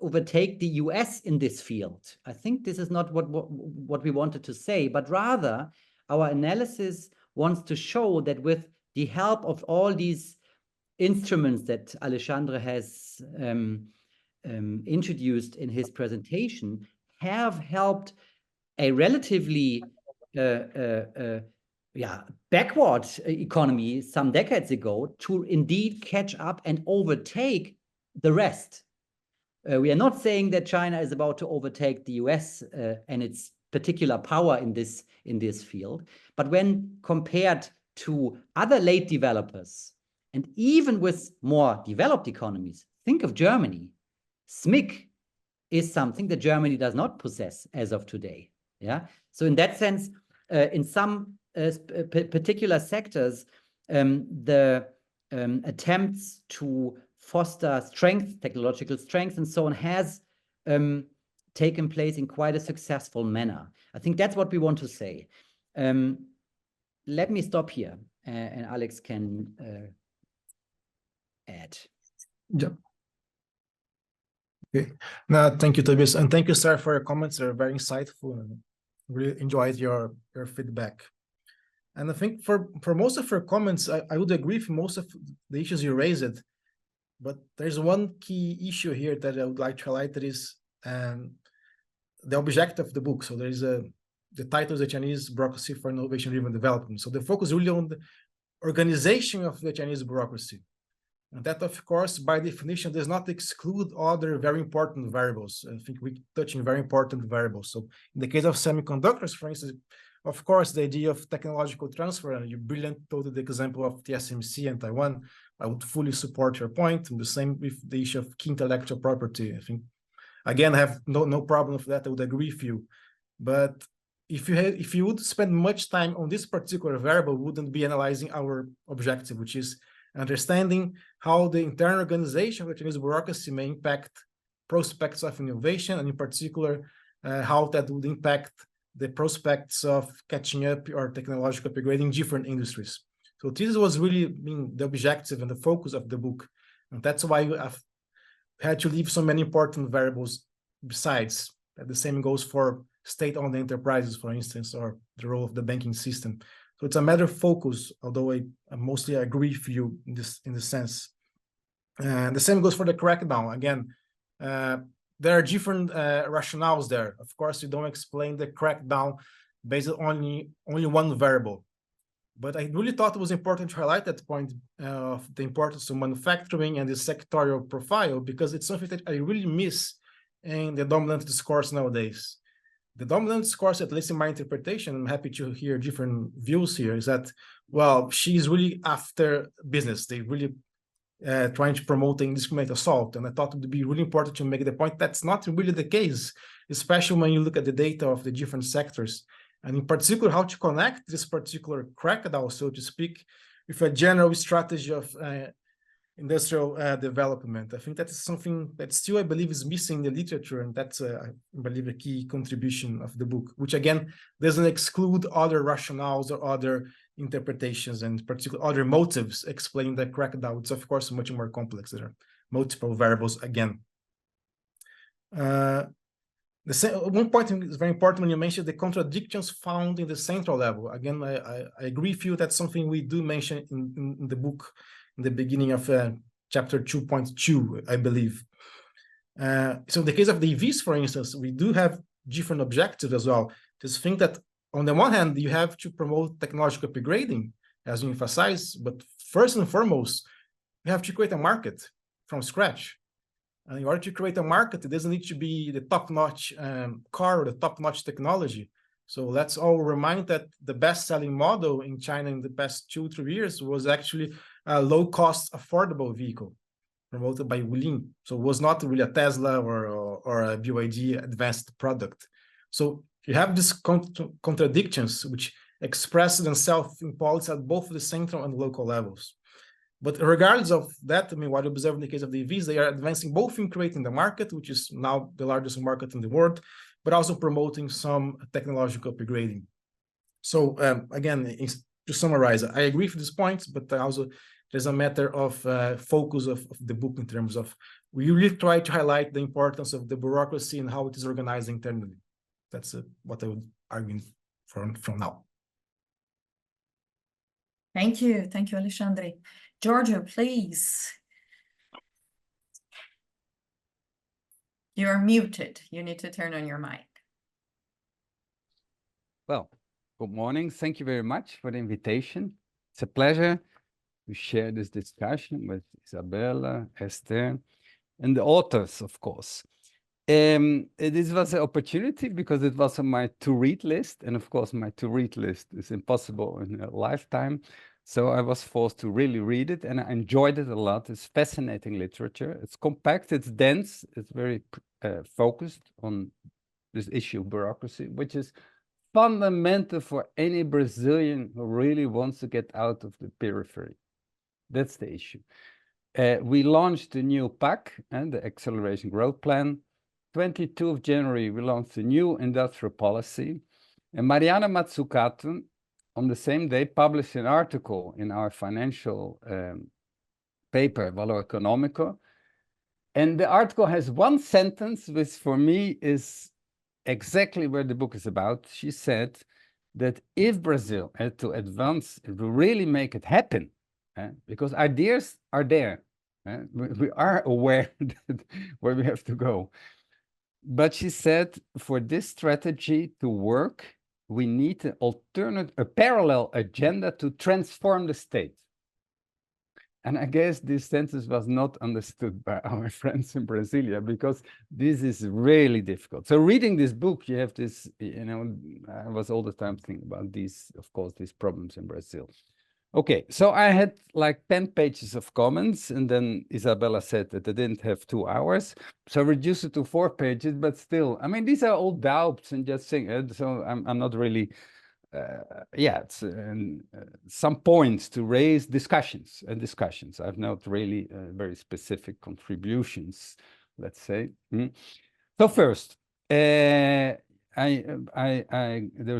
the US in this field. I think this is not what we wanted to say, but rather our analysis wants to show that with the help of all these instruments that Alexandre has introduced in his presentation, have helped a relatively backward economy some decades ago to indeed catch up and overtake the rest. We are not saying that China is about to overtake the US and its particular power in this field, but when compared to other late developers, and even with more developed economies, think of Germany. SMIC is something that Germany does not possess as of today. Yeah. So in that sense, in some particular sectors, the attempts to foster strength, technological strength, and so on, has taken place in quite a successful manner. I think that's what we want to say. Let me stop here, and Alex can add. Yeah. Okay. Now, thank you, Tobias, and thank you, Sarah, for your comments. They're very insightful, and really enjoyed your feedback. And I think for most of your comments, I would agree with most of the issues you raised. But there's one key issue here that I would like to highlight, that is and the objective of the book. So there is the title is the Chinese Bureaucracy for Innovation-Driven Development. So the focus really on the organization of the Chinese bureaucracy. And that, of course, by definition, does not exclude other very important variables. I think we're touching very important variables. So in the case of semiconductors, for instance, of course, the idea of technological transfer, and you brilliantly told the example of TSMC and Taiwan, I would fully support your point. And the same with the issue of key intellectual property. I think, again, I have no problem with that. I would agree with you. But if you would spend much time on this particular variable, we wouldn't be analyzing our objective, which is understanding how the internal organization of the Chinese bureaucracy may impact prospects of innovation, and in particular, how that would impact the prospects of catching up or technological upgrading different industries. So this was really the objective and the focus of the book. And that's why I've had to leave so many important variables besides. The same goes for state-owned enterprises, for instance, or the role of the banking system. So it's a matter of focus, although I mostly agree with you in this sense. And the same goes for the crackdown. Again, there are different rationales there. Of course, you don't explain the crackdown based on only one variable. But I really thought it was important to highlight that point of the importance of manufacturing and the sectorial profile, because it's something that I really miss in the dominant discourse nowadays. The dominant discourse, at least in my interpretation, I'm happy to hear different views here, is that, well, she's really after business. They really trying to promote the indiscriminate assault. And I thought it would be really important to make the point that's not really the case, especially when you look at the data of the different sectors. And in particular, how to connect this particular crackdown, so to speak, with a general strategy of industrial development. I think that is something that still, I believe, is missing in the literature, and that's, I believe, a key contribution of the book, which, again, doesn't exclude other rationales or other interpretations, and particularly other motives explaining the crackdown. It's, of course, much more complex. There are multiple variables again. One point is very important when you mention the contradictions found in the central level. Again, I agree with you. That's something we do mention in the book in the beginning of chapter 2.2, I believe. So in the case of the EVs, for instance, we do have different objectives as well. Just think that on the one hand, you have to promote technological upgrading, as you emphasize, but first and foremost, you have to create a market from scratch. And in order to create a market, it doesn't need to be the top-notch car or the top-notch technology. So let's all remind that the best-selling model in China in the past 2-3 years was actually a low-cost, affordable vehicle promoted by Wuling. So it was not really a Tesla or a BYD advanced product. So you have these contradictions which express themselves in policy at both the central and local levels. But regardless of that, I mean, what we observe in the case of the EVs, they are advancing both in creating the market, which is now the largest market in the world, but also promoting some technological upgrading. So again, to summarize, I agree with these points, but also there's a matter of focus of the book in terms of, we really try to highlight the importance of the bureaucracy and how it is organized internally. That's what I would argue from now. Thank you, Alexandre. Giorgio, please. You're muted. You need to turn on your mic. Well, good morning. Thank you very much for the invitation. It's a pleasure to share this discussion with Isabela, Esther, and the authors, of course. This was an opportunity because it was on my to-read list, and of course my to-read list is impossible in a lifetime. So I was forced to really read it, and I enjoyed it a lot. It's fascinating literature. It's compact, it's dense, it's very focused on this issue of bureaucracy, which is fundamental for any Brazilian who really wants to get out of the periphery. That's the issue. We launched a new PAC, and the Acceleration Growth Plan. 22 of January, we launched a new industrial policy. And Mariana Mazzucato, on the same day, published an article in our financial paper, Valor Econômico. And the article has one sentence, which for me is exactly where the book is about. She said that if Brazil had to advance, to really make it happen, because ideas are there, we are aware that where we have to go. But she said, for this strategy to work, we need a parallel agenda to transform the state. And I guess this sentence was not understood by our friends in Brasilia, because this is really difficult. So reading this book, you have this, you know, I was all the time thinking about these, of course, these problems in Brazil. Okay, so I had like 10 pages of comments, and then Isabela said that I didn't have 2 hours. So I reduced it to 4 pages, but still, I mean, these are all doubts and just saying, so I'm not really, it's some points to raise discussions. I've not really very specific contributions, let's say. So first, there's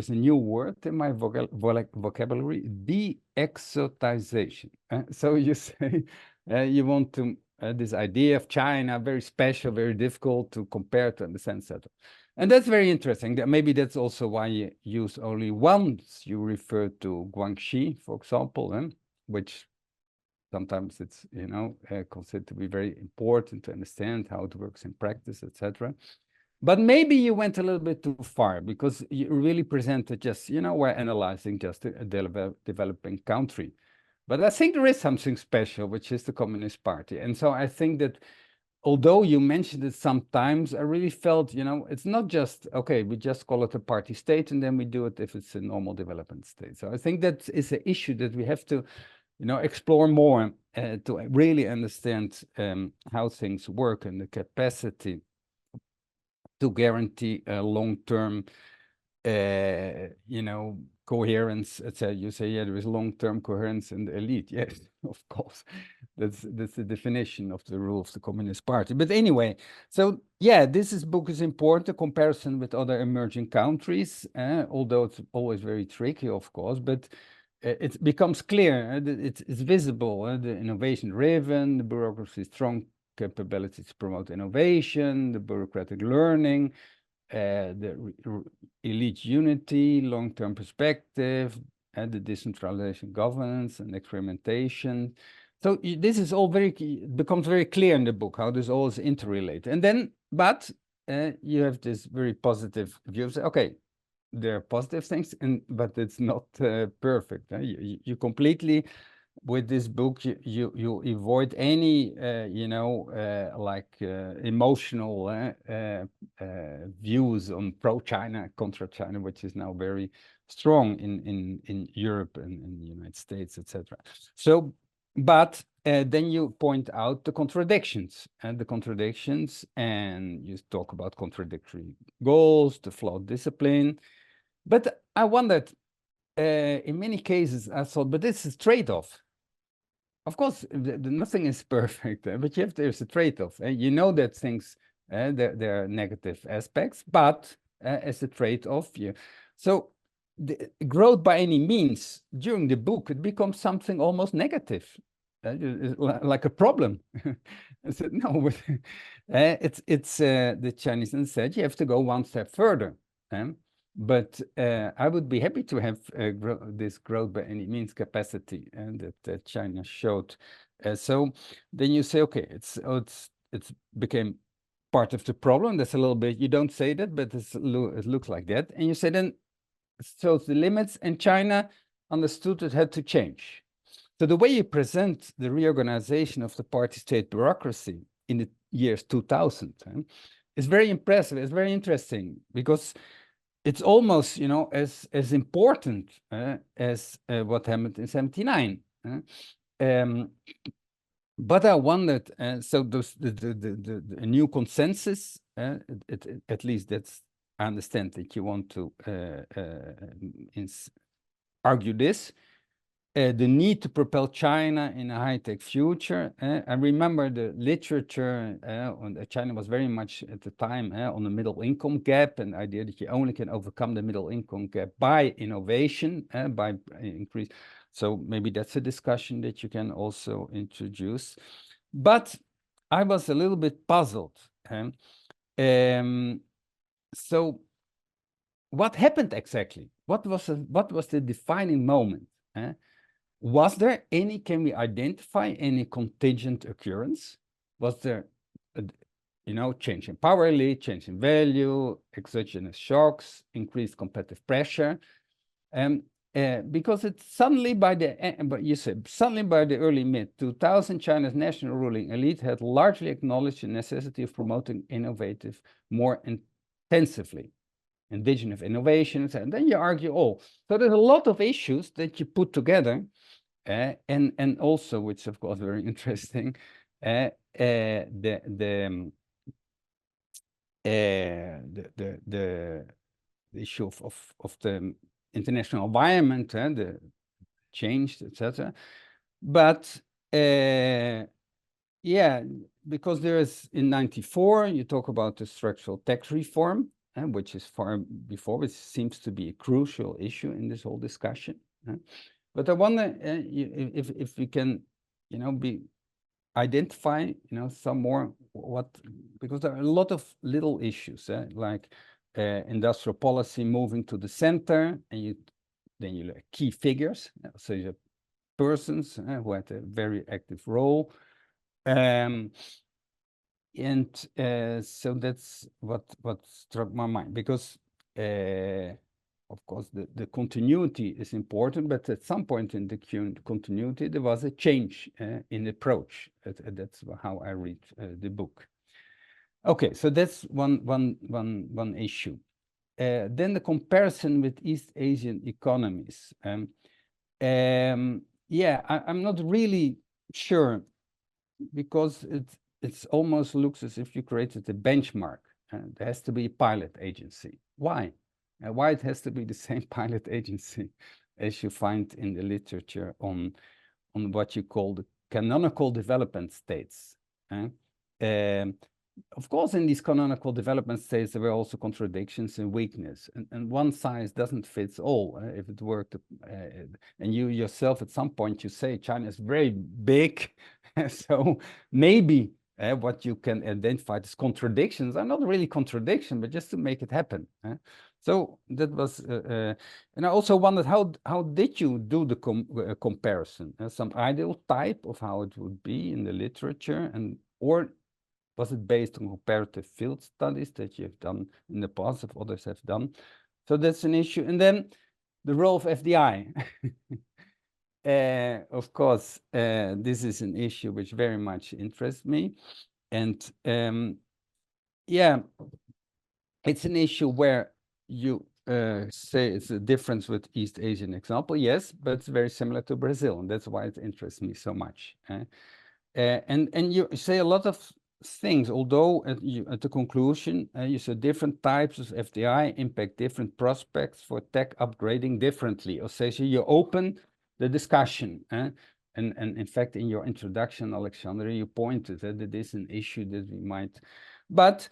a new word in my vocabulary, de-exotization. So you say you want to, this idea of China, very special, very difficult to compare, to understand, etc. And that's very interesting. Maybe that's also why you use only once you refer to Guangxi, for example, which sometimes it's, you know, considered to be very important to understand how it works in practice, etc. But maybe you went a little bit too far, because you really presented just, you know, we're analyzing just a developing country. But I think there is something special, which is the Communist Party. And so I think that although you mentioned it sometimes, I really felt, you know, it's not just, okay, we just call it a party state and then we do it if it's a normal development state. So I think that is an issue that we have to, you know, explore more to really understand how things work and the capacity to guarantee a long-term, you know, coherence, etc. You say, yeah, there is long-term coherence in the elite. Yes, of course. That's the definition of the rule of the Communist Party. But anyway, so yeah, this book is important, a comparison with other emerging countries, although it's always very tricky, of course, but it becomes clear, it's visible, the innovation-driven, the bureaucracy strong capability to promote innovation, the bureaucratic learning, the elite unity, long-term perspective, and the decentralization governance and experimentation. So this is all becomes very clear in the book, how this all is interrelated. And then, but you have this very positive view of, okay, there are positive things, but it's not perfect. You completely, with this book, you avoid any, you know, emotional views on pro-China, contra-China, which is now very strong in Europe and in the United States, etc. So, but then you point out the contradictions, and you talk about contradictory goals, the flawed discipline. But I wondered, in many cases, I thought, but this is trade-off. Of course, nothing is perfect, but there's a trade-off. You know that things, there are negative aspects, but as a trade-off, so the growth by any means, during the book, it becomes something almost negative, like a problem. I said, no, it's the Chinese said you have to go one step further. But I would be happy to have this growth by any means capacity that China showed. So then you say, okay, it's became part of the problem. That's a little bit, you don't say that, but it looks like that. And you say then, so the limits, and China understood it had to change. So the way you present the reorganization of the party-state bureaucracy in the years 2000 is very impressive. It's very interesting, because it's almost, you know, as important as what happened in 79. But I wondered, so the new consensus, at least that's, I understand that you want to argue this, the need to propel China in a high-tech future. I remember the literature on China was very much at the time on the middle income gap, and the idea that you only can overcome the middle income gap by innovation, by increase. So maybe that's a discussion that you can also introduce. But I was a little bit puzzled. So what happened exactly? What was the defining moment? Was there any, can we identify any contingent occurrence? Was there, change in power elite, change in value, exogenous shocks, increased competitive pressure. Because it's suddenly by the early mid-2000s, China's national ruling elite had largely acknowledged the necessity of promoting innovative more intensively, indigenous innovations, and then you argue, so there's a lot of issues that you put together, and also, which of course very interesting, the issue of the international environment, the changed, etc. But yeah, because there is in '94, you talk about the structural tax reform, which is far before, which seems to be a crucial issue in this whole discussion. But I wonder if we can, identify, some more because there are a lot of little issues, like industrial policy moving to the center, and then you look at key figures. So you have persons who had a very active role. So that's what struck my mind, because of course the continuity is important, but at some point in the continuity there was a change in approach. That's how I read the book. Okay, so that's one issue. Then the comparison with East Asian economies. Yeah, I'm not really sure, because it almost looks as if you created a benchmark. There has to be a pilot agency. Why? Why it has to be the same pilot agency as you find in the literature on what you call the canonical development states? Of course, in these canonical development states, there were also contradictions and weakness, and one size doesn't fit all. If it worked, and you yourself at some point you say China is very big, so maybe what you can identify as contradictions are not really contradiction, but just to make it happen. So that was, and I also wondered how did you do the comparison? Some ideal type of how it would be in the literature, or was it based on comparative field studies that you have done in the past, if others have done? So that's an issue. And then the role of FDI. Of course, this is an issue which very much interests me. And yeah, it's an issue where you say it's a difference with East Asian example, yes, but it's very similar to Brazil, and that's why it interests me so much. And you say a lot of things, although at the conclusion, you said different types of FDI impact different prospects for tech upgrading differently. Or say, so you open the discussion. And in fact, in your introduction, Alexandre, you pointed that it is an issue that we might, but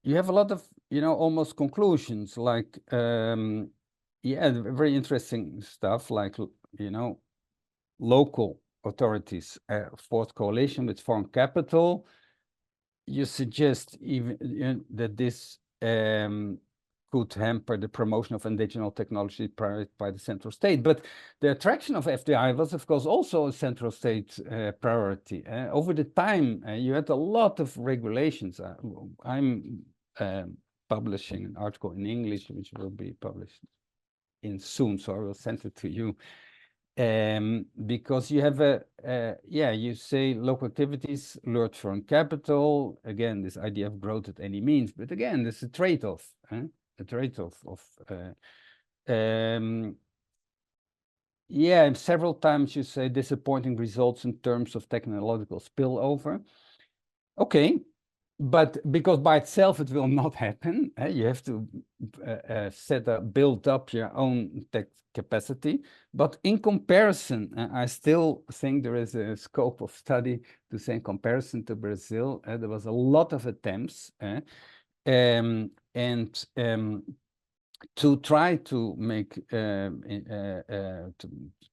you have a lot of, almost conclusions, like, yeah, very interesting stuff, like, local authorities, forced coalition with foreign capital. You suggest even that this could hamper the promotion of indigenous technology prioritized by the central state. But the attraction of FDI was, of course, also a central state priority. Over the time, you had a lot of regulations. I'm publishing an article in English, which will be published in soon, so I will send it to you. Because you have yeah, you say local activities lured foreign capital. Again, this idea of growth at any means, but again, there's a trade-off, a trade-off of, yeah, several times you say disappointing results in terms of technological spillover. Okay, but because by itself it will not happen, you have to build up your own tech capacity. But in comparison, I still think there is a scope of study to say in comparison to Brazil, there was a lot of attempts to try to make, to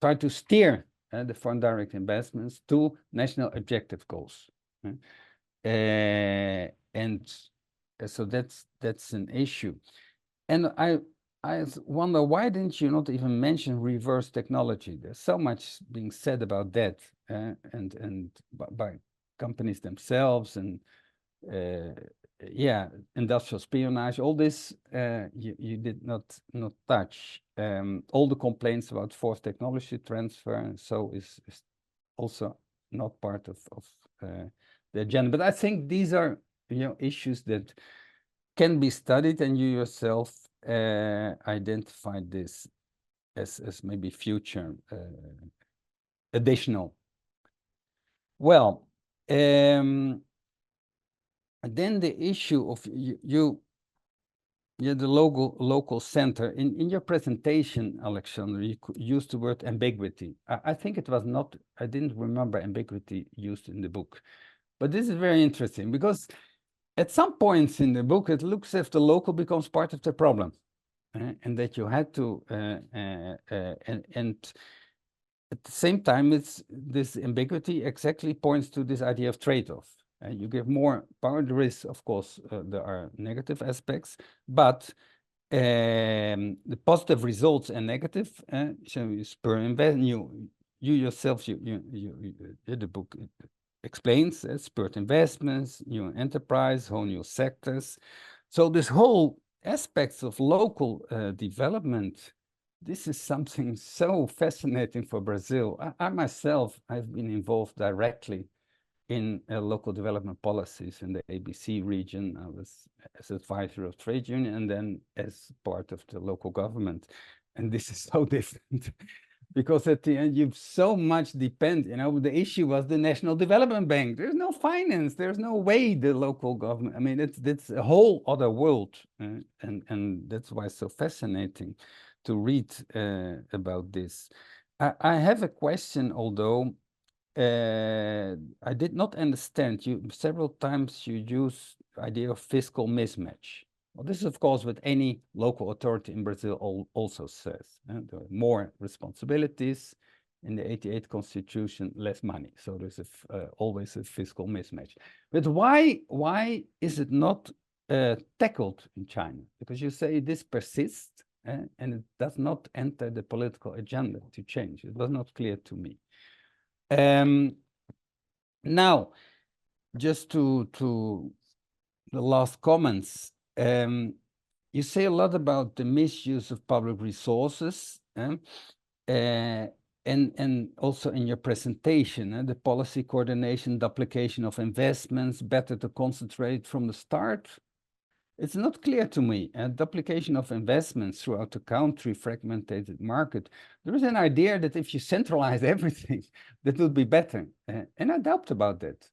try to steer the foreign direct investments to national objective goals. And so that's an issue. And I wonder, why didn't you not even mention reverse technology? There's so much being said about that, and by companies themselves, and yeah, industrial espionage, all this you did not touch. All the complaints about forced technology transfer, and so is also not part of the agenda. But I think these are, you know, issues that can be studied, and you yourself identified this as maybe future additional. Well, then the issue of the local center. In your presentation, Alexandre, you used the word ambiguity. I think it was not, I didn't remember ambiguity used in the book. But this is very interesting because at some points in the book, it looks as if the local becomes part of the problem. And that you had to, and at the same time, it's this ambiguity exactly points to this idea of trade-off. You give more power. There is, of course, there are negative aspects, but the positive results and negative. So you spur invest. You yourself, the book explains spurred investments, new enterprise, whole new sectors. So this whole aspects of local development. This is something so fascinating for Brazil. I myself, I've been involved directly in local development policies in the ABC region. I was as advisor of trade union and then as part of the local government. And this is so different because at the end, you've so much depend, you know, the issue was the National Development Bank. There's no finance. There's no way the local government, I mean, it's a whole other world. And that's why it's so fascinating to read about this. I have a question, although I did not understand you several times. You use the idea of fiscal mismatch. Well, this is, of course, what any local authority in Brazil also says. There are more responsibilities in the '88 Constitution, less money. So there's always a fiscal mismatch. But why is it not tackled in China? Because you say this persists and it does not enter the political agenda to change. It was not clear to me. Now, just to the last comments, you say a lot about the misuse of public resources, and also in your presentation, the policy coordination, duplication of investments, better to concentrate from the start. It's not clear to me. Duplication of investments throughout the country, fragmented market. There is an idea that if you centralize everything, that would be better. And I doubt about that.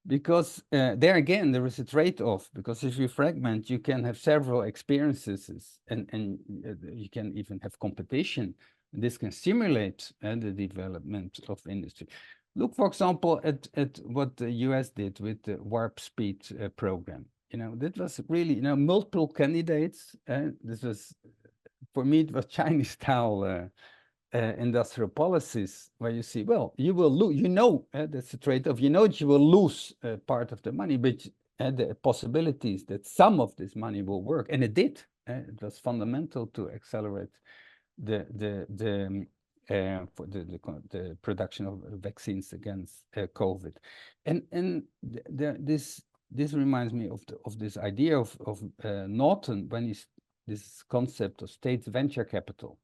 Because there again, there is a trade-off. Because if you fragment, you can have several experiences and you can even have competition. This can stimulate the development of industry. Look, for example, at what the US did with the Warp Speed program. You know, that was really, you know, multiple candidates. This was, for me, it was Chinese-style industrial policies where you see, well, you will lose, you know, that's a trade-off. You know that you will lose part of the money, but the possibilities that some of this money will work, and it did. It was fundamental to accelerate the production of vaccines against COVID, and this reminds me of this idea of Norton when he's this concept of state venture capital,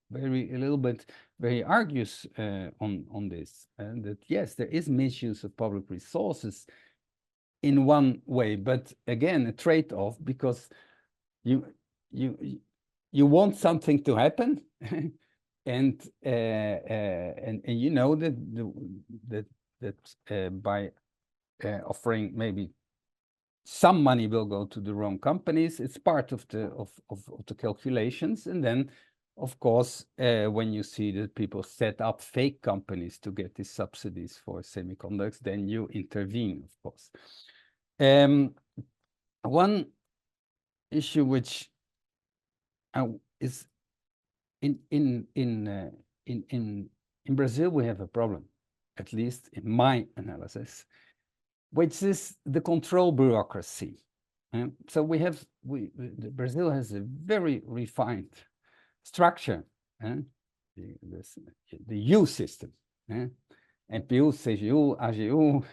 where he argues on this, and that yes, there is misuse of public resources in one way, but again, a trade-off because you want something to happen, and you know that by offering maybe some money will go to the wrong companies. It's part of the calculations. And then, of course, when you see that people set up fake companies to get these subsidies for semiconductors, then you intervene, of course. One issue which is in Brazil, we have a problem, at least in my analysis, which is the control bureaucracy. So Brazil has a very refined structure, the U system, NPU, CGU, AGU,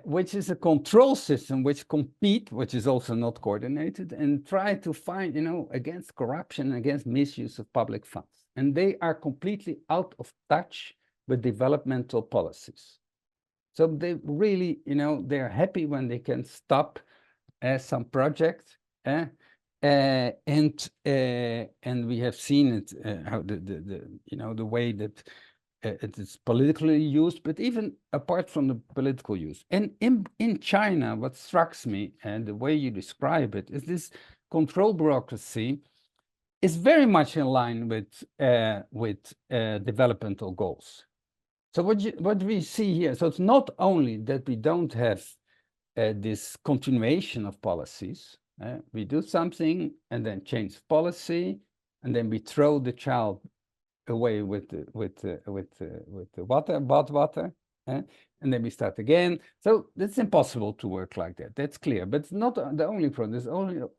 which is a control system which compete, which is also not coordinated, and try to fight, against corruption, against misuse of public funds. And they are completely out of touch with developmental policies. So they really, they're happy when they can stop some project, and we have seen it, how the way that it is politically used, but even apart from the political use. And in China, what strikes me, and the way you describe it, is this control bureaucracy is very much in line with developmental goals. So what we see here, so it's not only that we don't have this continuation of policies, we do something and then change policy, and then we throw the child away with the water, bad water, and then we start again. So it's impossible to work like that. That's clear. But it's not the only problem. There's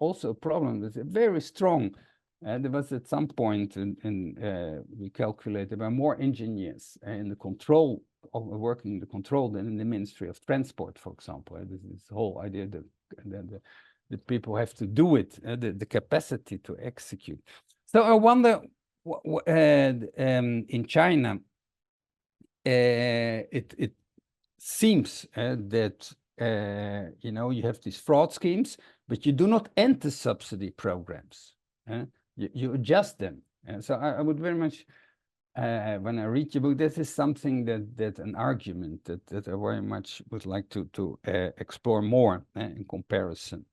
also a problem that's very strong. There was at some point, we calculated there were more engineers in the control of working the control than in the Ministry of Transport, for example. This whole idea that people have to do it, the capacity to execute. So I wonder, in China, it seems that you have these fraud schemes, but you do not end the subsidy programs. You adjust them. So I would very much, when I read your book, this is something that an argument that I very much would like to explore more in comparison.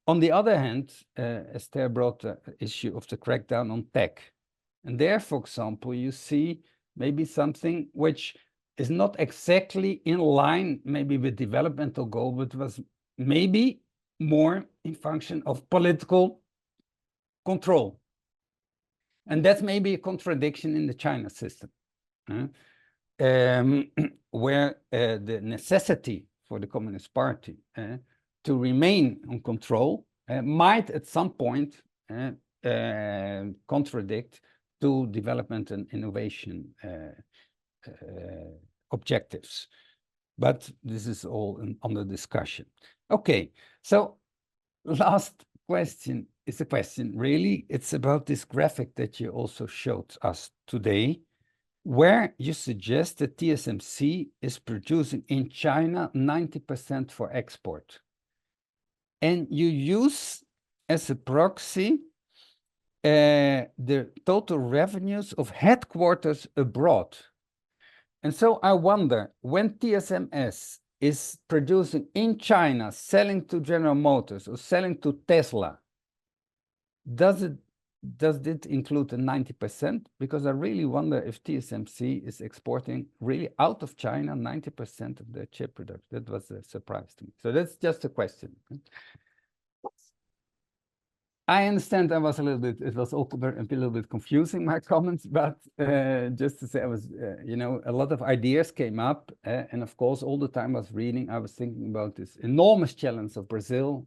On the other hand, Esther brought the issue of the crackdown on tech. And there, for example, you see maybe something which is not exactly in line maybe with developmental goal, but was maybe more in function of political control. And that's maybe a contradiction in the China system, where the necessity for the Communist Party to remain on control might at some point contradict to development and innovation objectives. But this is all under discussion. Okay, so last question is a question, really. It's about this graphic that you also showed us today, where you suggest that TSMC is producing in China 90% for export. And you use as a proxy the total revenues of headquarters abroad. And so I wonder, when TSMC is producing in China, selling to General Motors or selling to Tesla, does it include the 90%? Because I really wonder if TSMC is exporting really out of China 90% of their chip production. That was a surprise to me. So that's just a question. I understand it was a little bit confusing, my comments, but just to say, I was, a lot of ideas came up, and of course, all the time I was reading, I was thinking about this enormous challenge of Brazil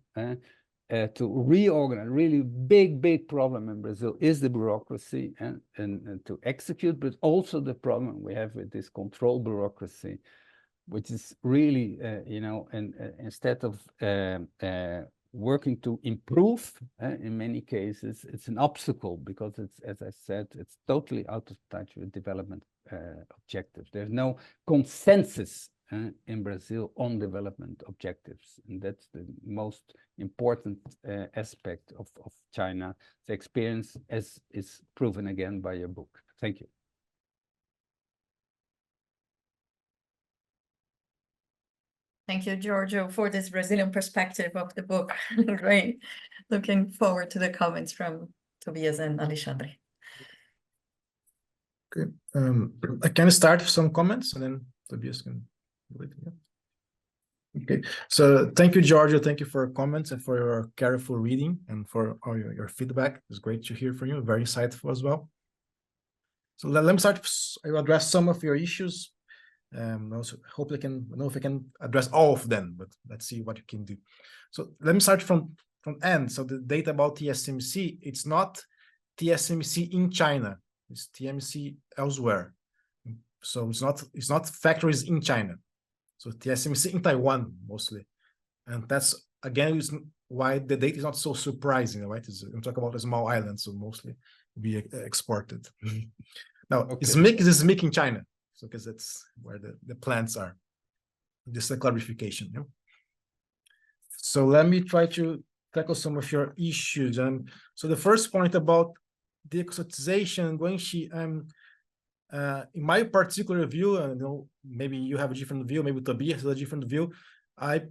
to reorganize. Really big problem in Brazil is the bureaucracy and to execute, but also the problem we have with this control bureaucracy, which is really, instead of working to improve, in many cases, it's an obstacle because it's, as I said, it's totally out of touch with development objectives. There's no consensus in Brazil on development objectives. And that's the most important aspect of China's experience, as is proven again by your book. Thank you. Thank you, Giorgio, for this Brazilian perspective of the book. Great. Looking forward to the comments from Tobias and Alexandre. Okay. I can start with some comments and then Tobias can do it. Yeah. Okay. So thank you, Giorgio. Thank you for your comments and for your careful reading and for all your feedback. It's great to hear from you. Very insightful as well. So let me start. I will address some of your issues. Also, hopefully I don't know if I can address all of them, but let's see what you can do. So let me start from end. So the data about TSMC, it's not TSMC in China, it's TSMC elsewhere. So it's not factories in China. So TSMC in Taiwan mostly. And that's, again, why the data is not so surprising, right? I'm talking about a small island, so mostly be exported. Now, SMIC is SMIC in China, so because that's where the plants are. Just a clarification. Yeah? So let me try to tackle some of your issues. And so the first point about de-exotization, Guanxi, in my particular view, I know maybe you have a different view, maybe Tobias has a different view. I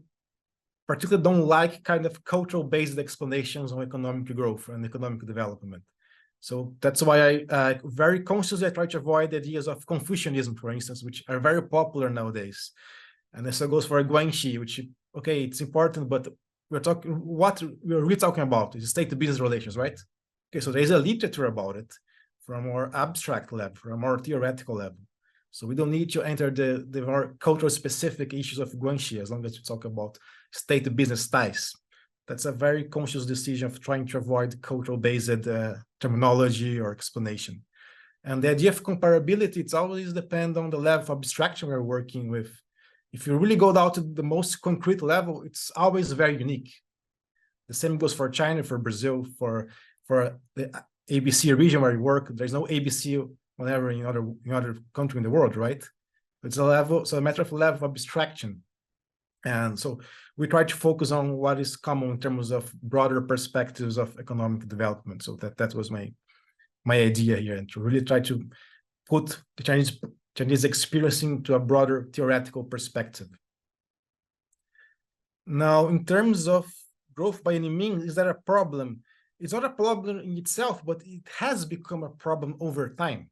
particularly don't like kind of cultural-based explanations on economic growth and economic development. So that's why I very consciously try to avoid the ideas of Confucianism, for instance, which are very popular nowadays. And this goes for Guanxi, which, okay, it's important, but what we're really talking about is state-to-business relations, right? Okay, so there's a literature about it from a more abstract level, from a more theoretical level. So we don't need to enter the more cultural-specific issues of Guanxi as long as we talk about state-to-business ties. That's a very conscious decision of trying to avoid cultural-based terminology or explanation. And the idea of comparability, it's always depend on the level of abstraction we're working with. If you really go down to the most concrete level, it's always very unique. The same goes for China, for Brazil, for the ABC region where you work. There's no ABC whenever in other country in the world, right? It's a matter of level of abstraction. And so we try to focus on what is common in terms of broader perspectives of economic development. So that was my idea here, and to really try to put the Chinese experience into a broader theoretical perspective. Now, in terms of growth by any means, is that a problem? It's not a problem in itself, but it has become a problem over time.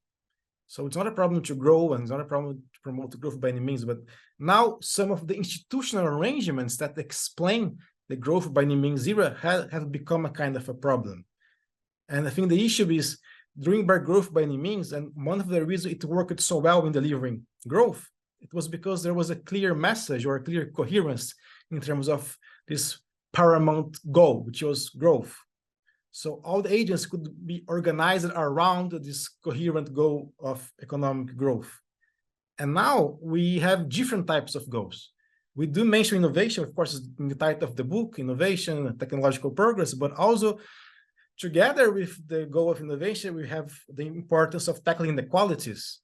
So it's not a problem to grow, and it's not a problem to promote growth by any means, but now some of the institutional arrangements that explain the growth by any means era have become a kind of a problem. And I think the issue is during growth by any means, and one of the reasons it worked so well in delivering growth, it was because there was a clear message or a clear coherence in terms of this paramount goal, which was growth. So all the agents could be organized around this coherent goal of economic growth. And now we have different types of goals. We do mention innovation, of course, in the title of the book, innovation, technological progress, but also together with the goal of innovation, we have the importance of tackling inequalities,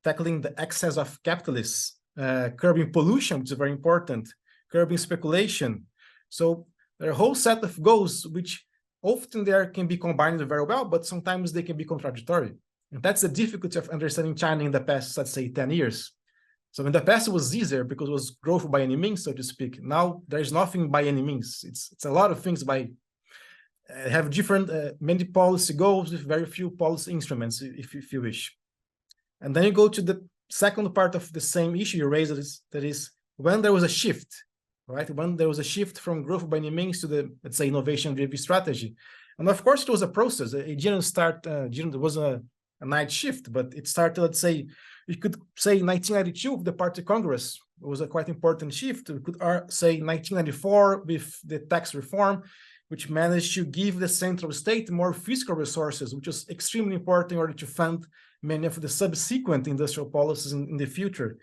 tackling the excess of capitalists, curbing pollution, which is very important, curbing speculation. So there are a whole set of goals which often there can be combined very well, but sometimes they can be contradictory. And that's the difficulty of understanding China in the past, let's say, 10 years. So in the past, it was easier because it was growth by any means, so to speak. Now, there's nothing by any means. It's a lot of things by have different, many policy goals with very few policy instruments, if you wish. And then you go to the second part of the same issue you raised, that is when there was a shift, right? When there was a shift from growth by any means to the, let's say, innovation-driven strategy. And of course, it was a process. It didn't start, it was a night shift, but it started, let's say, you could say 1992, the Party Congress was a quite important shift. We could say 1994 with the tax reform, which managed to give the central state more fiscal resources, which was extremely important in order to fund many of the subsequent industrial policies in the future.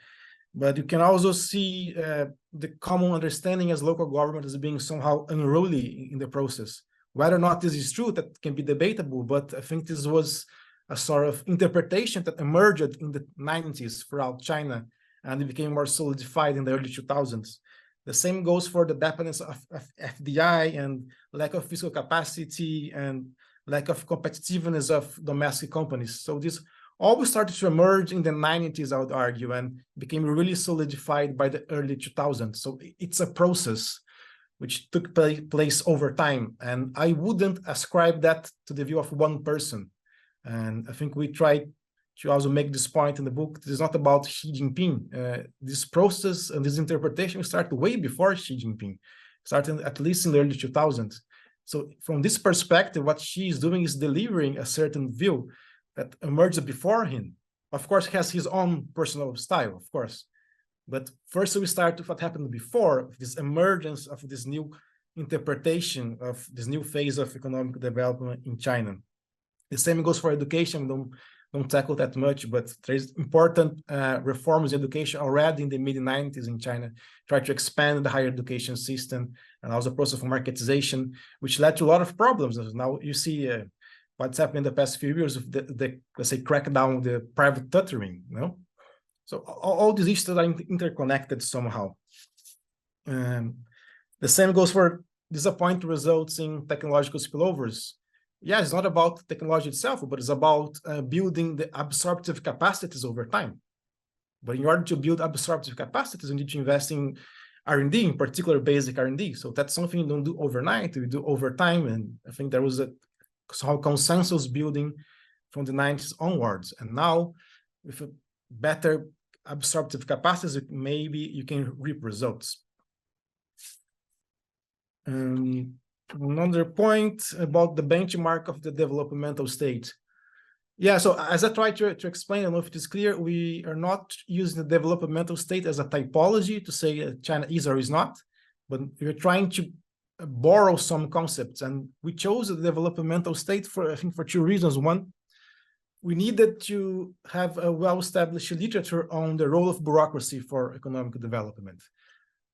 But you can also see the common understanding as local government as being somehow unruly in the process. Whether or not this is true, that can be debatable, but I think this was a sort of interpretation that emerged in the 90s throughout China, and it became more solidified in the early 2000s. The same goes for the dependence of FDI and lack of fiscal capacity and lack of competitiveness of domestic companies. So this always started to emerge in the 90s, I would argue, and became really solidified by the early 2000s. So it's a process which took place over time. And I wouldn't ascribe that to the view of one person. And I think we tried to also make this point in the book. This is not about Xi Jinping. This process and this interpretation started way before Xi Jinping, starting at least in the early 2000s. So from this perspective, what Xi is doing is delivering a certain view that emerged before him. Of course, he has his own personal style, of course. But first we start with what happened before, this emergence of this new interpretation of this new phase of economic development in China. The same goes for education. We don't don't tackle that much, but there's important reforms in education already in the mid-90s in China, try to expand the higher education system, and also the process of marketization, which led to a lot of problems. Now you see what's happened in the past few years of the let's say, crackdown on the private tutoring, you know? So all these issues are interconnected somehow. The same goes for disappointing results in technological spillovers. Yeah, it's not about technology itself, but it's about building the absorptive capacities over time. But in order to build absorptive capacities, you need to invest in R&D, in particular basic R&D. So that's something you don't do overnight, you do over time. And I think there was a consensus building from the 90s onwards. And now, with a better absorptive capacities, maybe you can reap results. Another point about the benchmark of the developmental state. Yeah, so as I tried to explain, I don't know if it is clear, we are not using the developmental state as a typology to say China is or is not, but we're trying to borrow some concepts. And we chose the developmental state for, I think, for two reasons. One, we needed to have a well-established literature on the role of bureaucracy for economic development.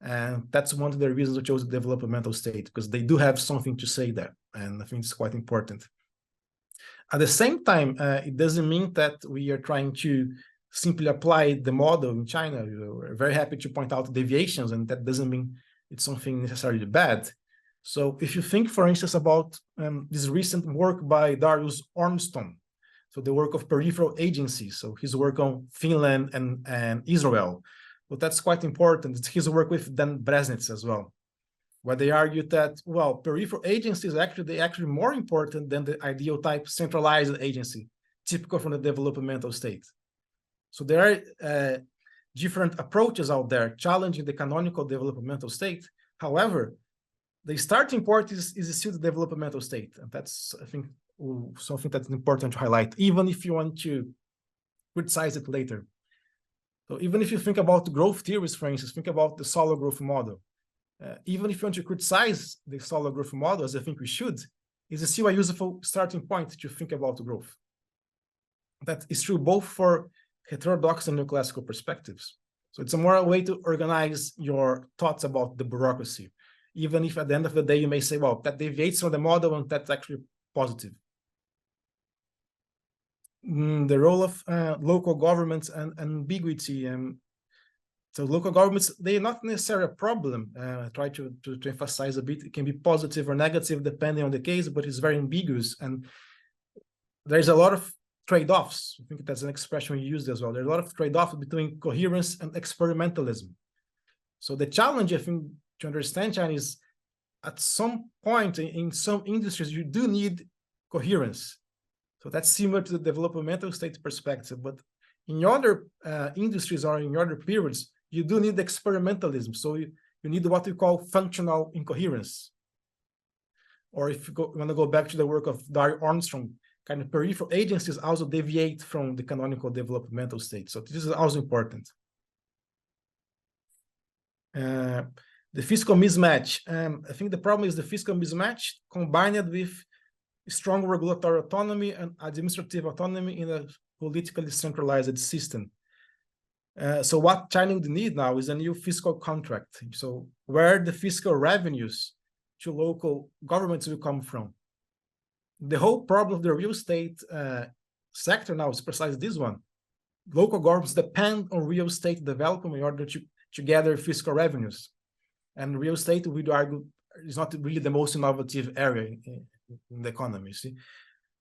And that's one of the reasons we chose the developmental state, because they do have something to say there. And I think it's quite important. At the same time, it doesn't mean that we are trying to simply apply the model in China. We're very happy to point out deviations, and that doesn't mean it's something necessarily bad. So if you think, for instance, about this recent work by Darius Ormston, so the work of peripheral agencies, so his work on Finland and Israel, but that's quite important. It's his work with Dan Bresnitz as well, where they argued that, well, peripheral agencies they're actually more important than the ideal type centralized agency, typical from the developmental state. So there are different approaches out there challenging the canonical developmental state. However, the starting point is still the developmental state. And that's, I think, something that's important to highlight, even if you want to criticize it later. So even if you think about growth theories, for instance, think about the solid growth model. Even if you want to criticize the solid growth model, as I think we should, is still a useful starting point to think about growth. That is true both for heterodox and neoclassical perspectives. So it's a moral way to organize your thoughts about the bureaucracy, even if at the end of the day you may say, well, that deviates from the model and that's actually positive. The role of local governments and ambiguity. So local governments, they are not necessarily a problem. I try to emphasize a bit. It can be positive or negative depending on the case, but it's very ambiguous. And there's a lot of trade-offs. I think that's an expression we used as well. There's a lot of trade-offs between coherence and experimentalism. So the challenge, I think, to understand China is at some point in some industries, you do need coherence. So that's similar to the developmental state perspective. But in other industries or in other periods, you do need experimentalism. So you need what we call functional incoherence. Or if you want to go back to the work of Darius Ormston, kind of peripheral agencies also deviate from the canonical developmental state. So this is also important. The fiscal mismatch. I think the problem is the fiscal mismatch combined with strong regulatory autonomy and administrative autonomy in a politically centralized system. So what China would need now is a new fiscal contract. So where the fiscal revenues to local governments will come from. The whole problem of the real estate sector now is precisely this one. Local governments depend on real estate development in order to gather fiscal revenues. And real estate, we'd argue, is not really the most innovative area in the economy, see?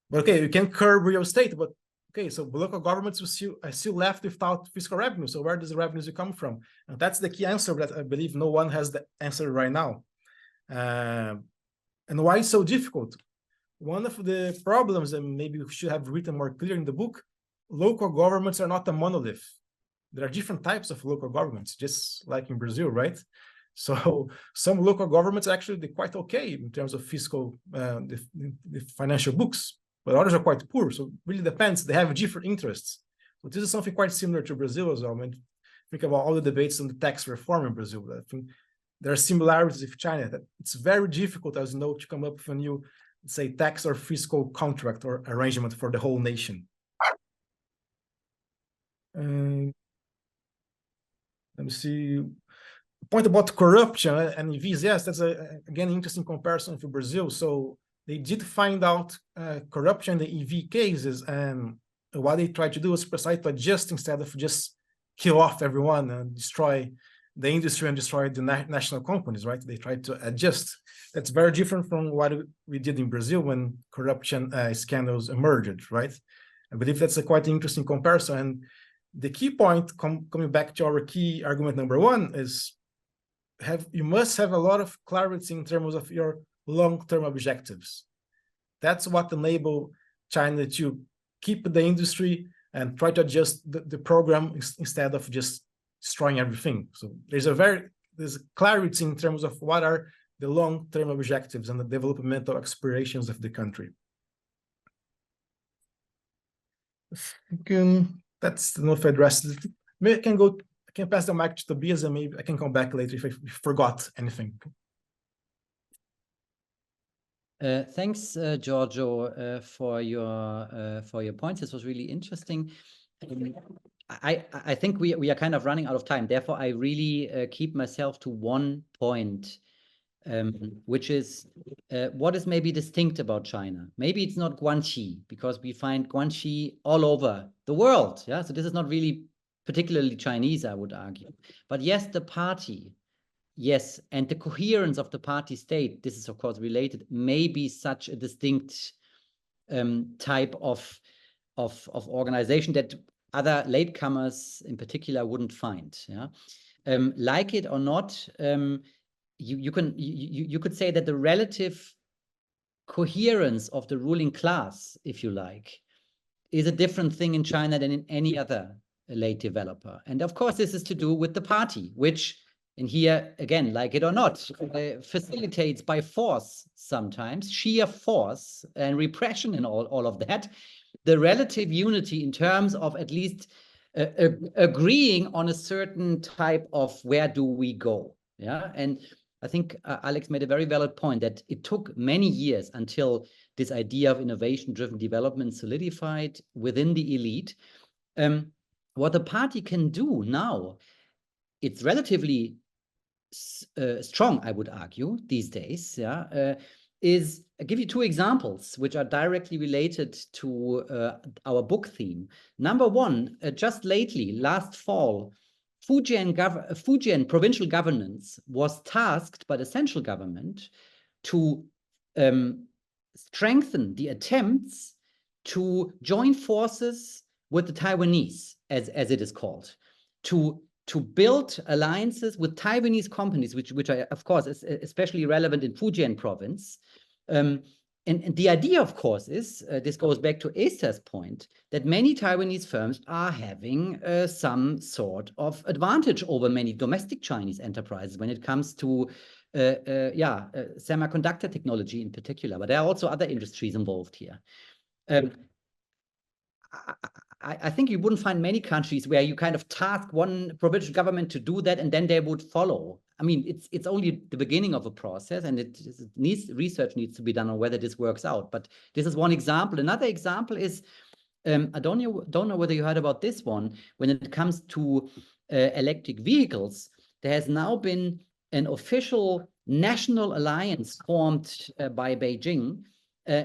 But okay, you can curb real estate, but okay, so local governments are still left without fiscal revenue. So where does the revenues come from? And that's the key answer that I believe no one has the answer right now. And why it's so difficult? One of the problems, and maybe we should have written more clear in the book, local governments are not a monolith. There are different types of local governments, just like in Brazil, right? So some local governments actually they're quite okay in terms of fiscal, the financial books, but others are quite poor. So it really depends. They have different interests. So this is something quite similar to Brazil as well. I mean, think about all the debates on the tax reform in Brazil. I think there are similarities with China. That it's very difficult, as you know, to come up with a new, say, tax or fiscal contract or arrangement for the whole nation. Let me see. Point about corruption and EVs. Yes, that's again interesting comparison for Brazil. So they did find out corruption in the EV cases, and what they tried to do was precisely to adjust instead of just kill off everyone and destroy the industry and destroy the national companies, right? They tried to adjust. That's very different from what we did in Brazil when corruption scandals emerged, right? I believe that's a quite interesting comparison. And the key point, coming back to our key argument number one, is you must have a lot of clarity in terms of your long-term objectives. That's what enabled China to keep the industry and try to adjust the program instead of just destroying everything. So there's clarity in terms of what are the long-term objectives and the developmental aspirations of the country. That's enough to address it. Maybe I can pass the mic to Tobias, and maybe I can come back later if I forgot anything. Thanks, Giorgio, for your points. This was really interesting. I think we are kind of running out of time. Therefore, I really keep myself to one point, which is what is maybe distinct about China. Maybe it's not Guanxi, because we find Guanxi all over the world. Yeah, so this is not really particularly Chinese, I would argue. But yes, the party, yes, and the coherence of the party state, this is of course related, may be such a distinct type of organization that other latecomers in particular wouldn't find. Yeah, like it or not, you could say that the relative coherence of the ruling class, if you like, is a different thing in China than in any other late developer. And of course, this is to do with the party, which, and here again, like it or not, facilitates by force sometimes, sheer force and repression and all of that, the relative unity in terms of at least agreeing on a certain type of where do we go. Yeah, and I think Alex made a very valid point that it took many years until this idea of innovation-driven development solidified within the elite. What the party can do now, it's relatively strong, I would argue, these days, yeah, is I'll give you two examples which are directly related to our book theme. Number one, just lately, last fall, Fujian provincial governance was tasked by the central government to strengthen the attempts to join forces with the Taiwanese, as it is called, to build alliances with Taiwanese companies, which are, of course, especially relevant in Fujian province. And the idea, of course, is, this goes back to Esther's point, that many Taiwanese firms are having some sort of advantage over many domestic Chinese enterprises when it comes to semiconductor technology in particular. But there are also other industries involved here. I think you wouldn't find many countries where you kind of task one provincial government to do that and then they would follow. I mean, it's only the beginning of a process, and research needs to be done on whether this works out. But this is one example. Another example is, I don't know whether you heard about this one. When it comes to electric vehicles, there has now been an official national alliance formed by Beijing,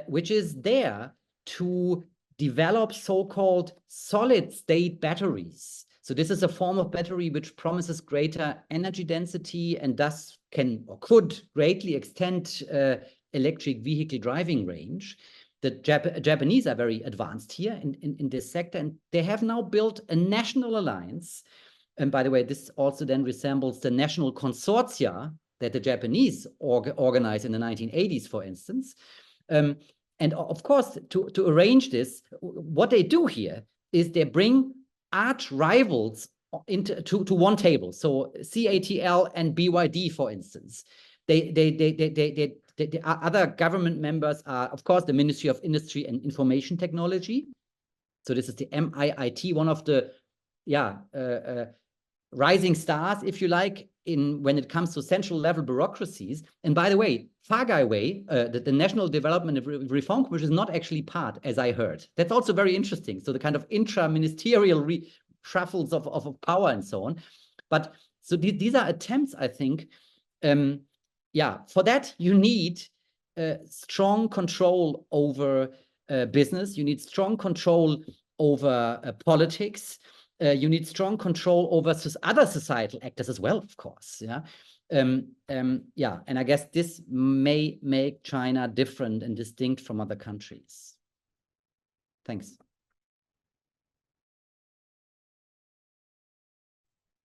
which is there to develop so-called solid-state batteries. So this is a form of battery which promises greater energy density and thus can or could greatly extend electric vehicle driving range. The Japanese are very advanced here in this sector, and they have now built a national alliance. And by the way, this also then resembles the national consortia that the Japanese organized in the 1980s, for instance. And of course, to arrange this, what they do here is they bring arch rivals to one table. So CATL and BYD, for instance. The other government members are, of course, the Ministry of Industry and Information Technology. So this is the MIIT, one of the rising stars, if you like, when it comes to central level bureaucracies. And by the way, Fagai the National Development and Reform Commission is not actually part, as I heard. That's also very interesting. So the kind of intra-ministerial shuffles of power and so on. But so these are attempts, I think. For that, you need strong control over business. You need strong control over politics. You need strong control over other societal actors as well, of course. And I guess this may make China different and distinct from other countries. Thanks.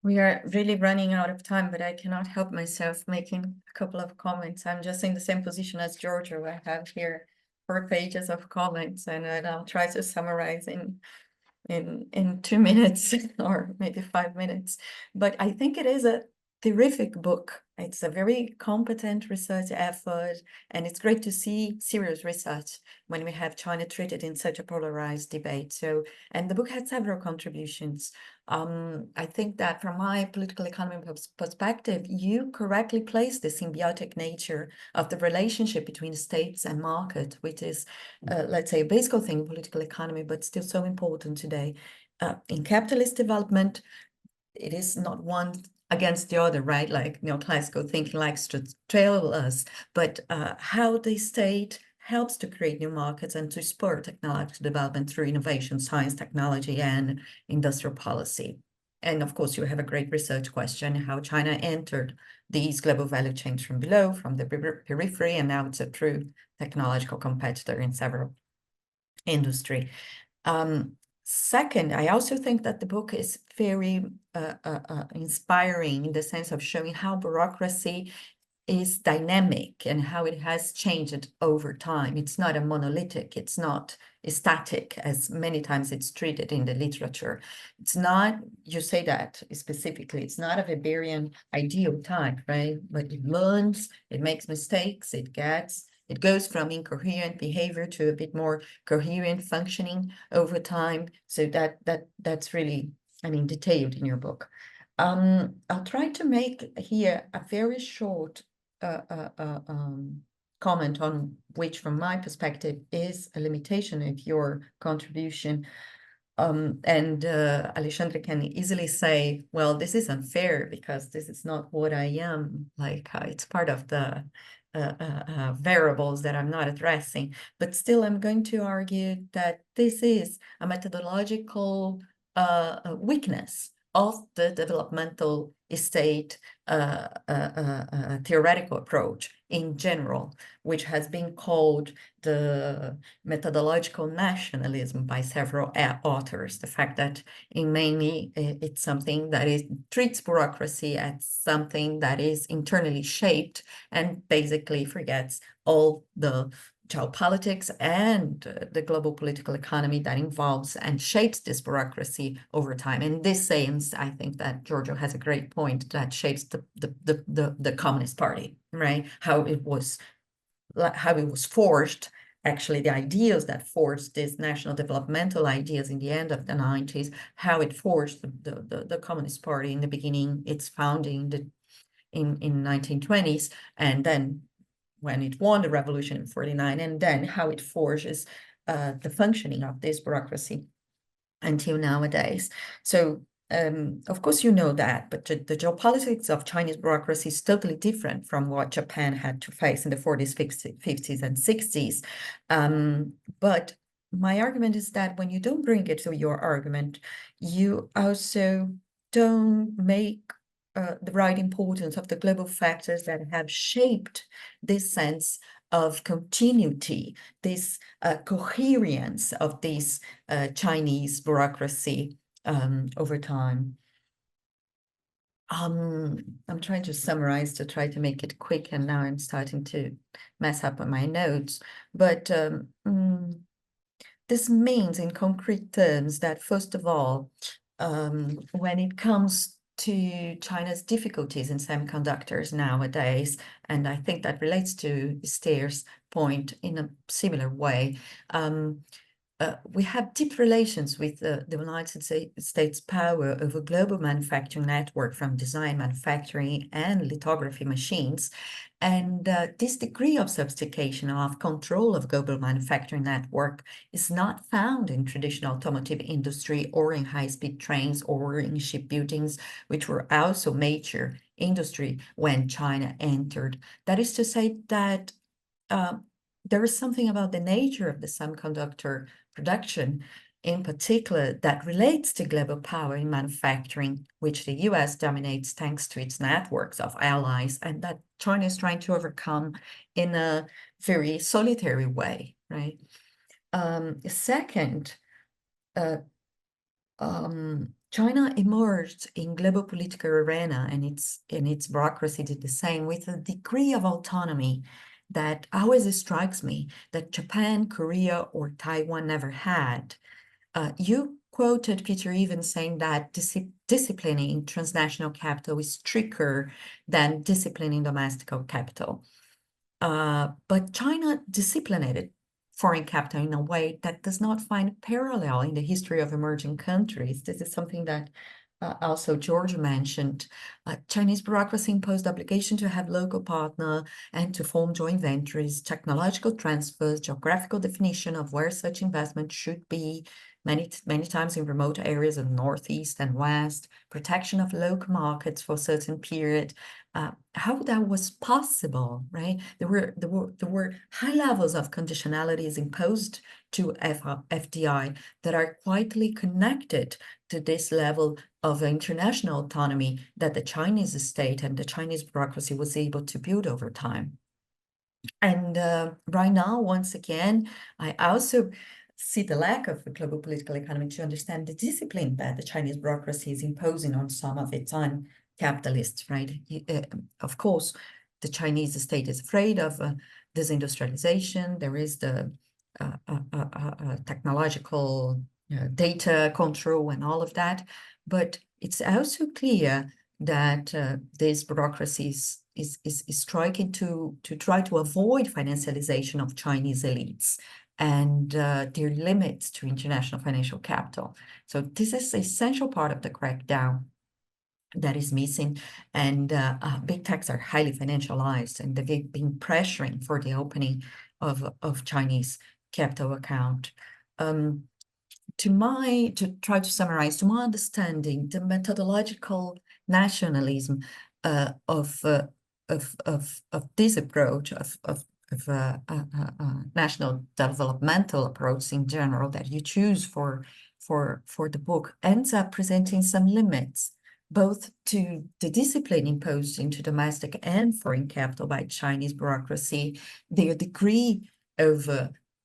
We are really running out of time, but I cannot help myself making a couple of comments. I'm just in the same position as Giorgio. I have here 4 pages of comments, and I'll try to summarize in 2 minutes or maybe 5 minutes. But I think it is a terrific book. It's a very competent research effort, and it's great to see serious research when we have China treated in such a polarized debate. So, and the book had several contributions. I think that from my political economy perspective, you correctly place the symbiotic nature of the relationship between states and market, which is, let's say, a basic thing in political economy, but still so important today. In capitalist development, it is not one against the other, right? Like neoclassical thinking likes to tell us, but how the state helps to create new markets and to spur technological development through innovation, science, technology, and industrial policy. And of course, you have a great research question, how China entered these global value chains from below, from the periphery, and now it's a true technological competitor in several industries. Second, I also think that the book is very inspiring in the sense of showing how bureaucracy is dynamic and how it has changed over time. It's not a monolithic, it's not static, as many times it's treated in the literature. It's not, you say that specifically, it's not a Weberian ideal type, right? But it learns, it makes mistakes, it goes from incoherent behavior to a bit more coherent functioning over time. So that's really, I mean, detailed in your book. I'll try to make here a very short comment on which, from my perspective, is a limitation of your contribution. Alexandre can easily say, well, this is unfair because this is not what I am, like it's part of the variables that I'm not addressing, but still I'm going to argue that this is a methodological weakness of the developmental state theoretical approach in general, which has been called the methodological nationalism by several authors. The fact that mainly it's something that treats bureaucracy as something that is internally shaped and basically forgets all the geopolitics and the global political economy that involves and shapes this bureaucracy over time. In this sense, I think that Giorgio has a great point that shapes the Communist Party, right? How it was forged, actually the ideas that forged these national developmental ideas in the end of the 90s, how it forged the Communist Party in the beginning, its founding in 1920s, and then when it won the revolution in 49, and then how it forges the functioning of this bureaucracy until nowadays. So, of course, you know that, but the geopolitics of Chinese bureaucracy is totally different from what Japan had to face in the 40s, 50s, and 60s. But my argument is that when you don't bring it to your argument, you also don't make the right importance of the global factors that have shaped this sense of continuity, this coherence of this Chinese bureaucracy over time. I'm trying to summarize to try to make it quick, and now I'm starting to mess up on my notes. But this means in concrete terms that, first of all, when it comes to China's difficulties in semiconductors nowadays, and I think that relates to Esther's point in a similar way. we have deep relations with the United States power over global manufacturing network from design, manufacturing, and lithography machines. And this degree of sophistication of control of global manufacturing network is not found in traditional automotive industry or in high-speed trains or in shipbuildings, which were also major industry when China entered. That is to say that there is something about the nature of the semiconductor production in particular that relates to global power in manufacturing, which the US dominates thanks to its networks of allies, and that China is trying to overcome in a very solitary way, right? Second, China emerged in global political arena, and its bureaucracy did the same, with a degree of autonomy that always strikes me that Japan, Korea, or Taiwan never had. You quoted Peter Evans saying that disciplining transnational capital is trickier than disciplining domestic capital. But China disciplined foreign capital in a way that does not find parallel in the history of emerging countries. This is something that also Giorgio mentioned. Chinese bureaucracy imposed obligation to have local partner and to form joint ventures, technological transfers, geographical definition of where such investment should be, many times in remote areas of Northeast and West, protection of local markets for a certain period. How that was possible, right? There were high levels of conditionalities imposed to FDI that are quietly connected to this level of international autonomy that the Chinese state and the Chinese bureaucracy was able to build over time. And right now, once again, I also see the lack of a global political economy to understand the discipline that the Chinese bureaucracy is imposing on some of its own capitalists, right? Of course, the Chinese state is afraid of disindustrialization. There is the technological data control and all of that. But it's also clear that this bureaucracy is striking to try to avoid financialization of Chinese elites and their limits to international financial capital. So this is an essential part of the crackdown that is missing, and big techs are highly financialized, and they've been pressuring for the opening of Chinese capital account. To try to summarize, to my understanding, the methodological nationalism of this approach of national developmental approach in general that you choose for the book ends up presenting some limits, both to the discipline imposed into domestic and foreign capital by Chinese bureaucracy, their degree of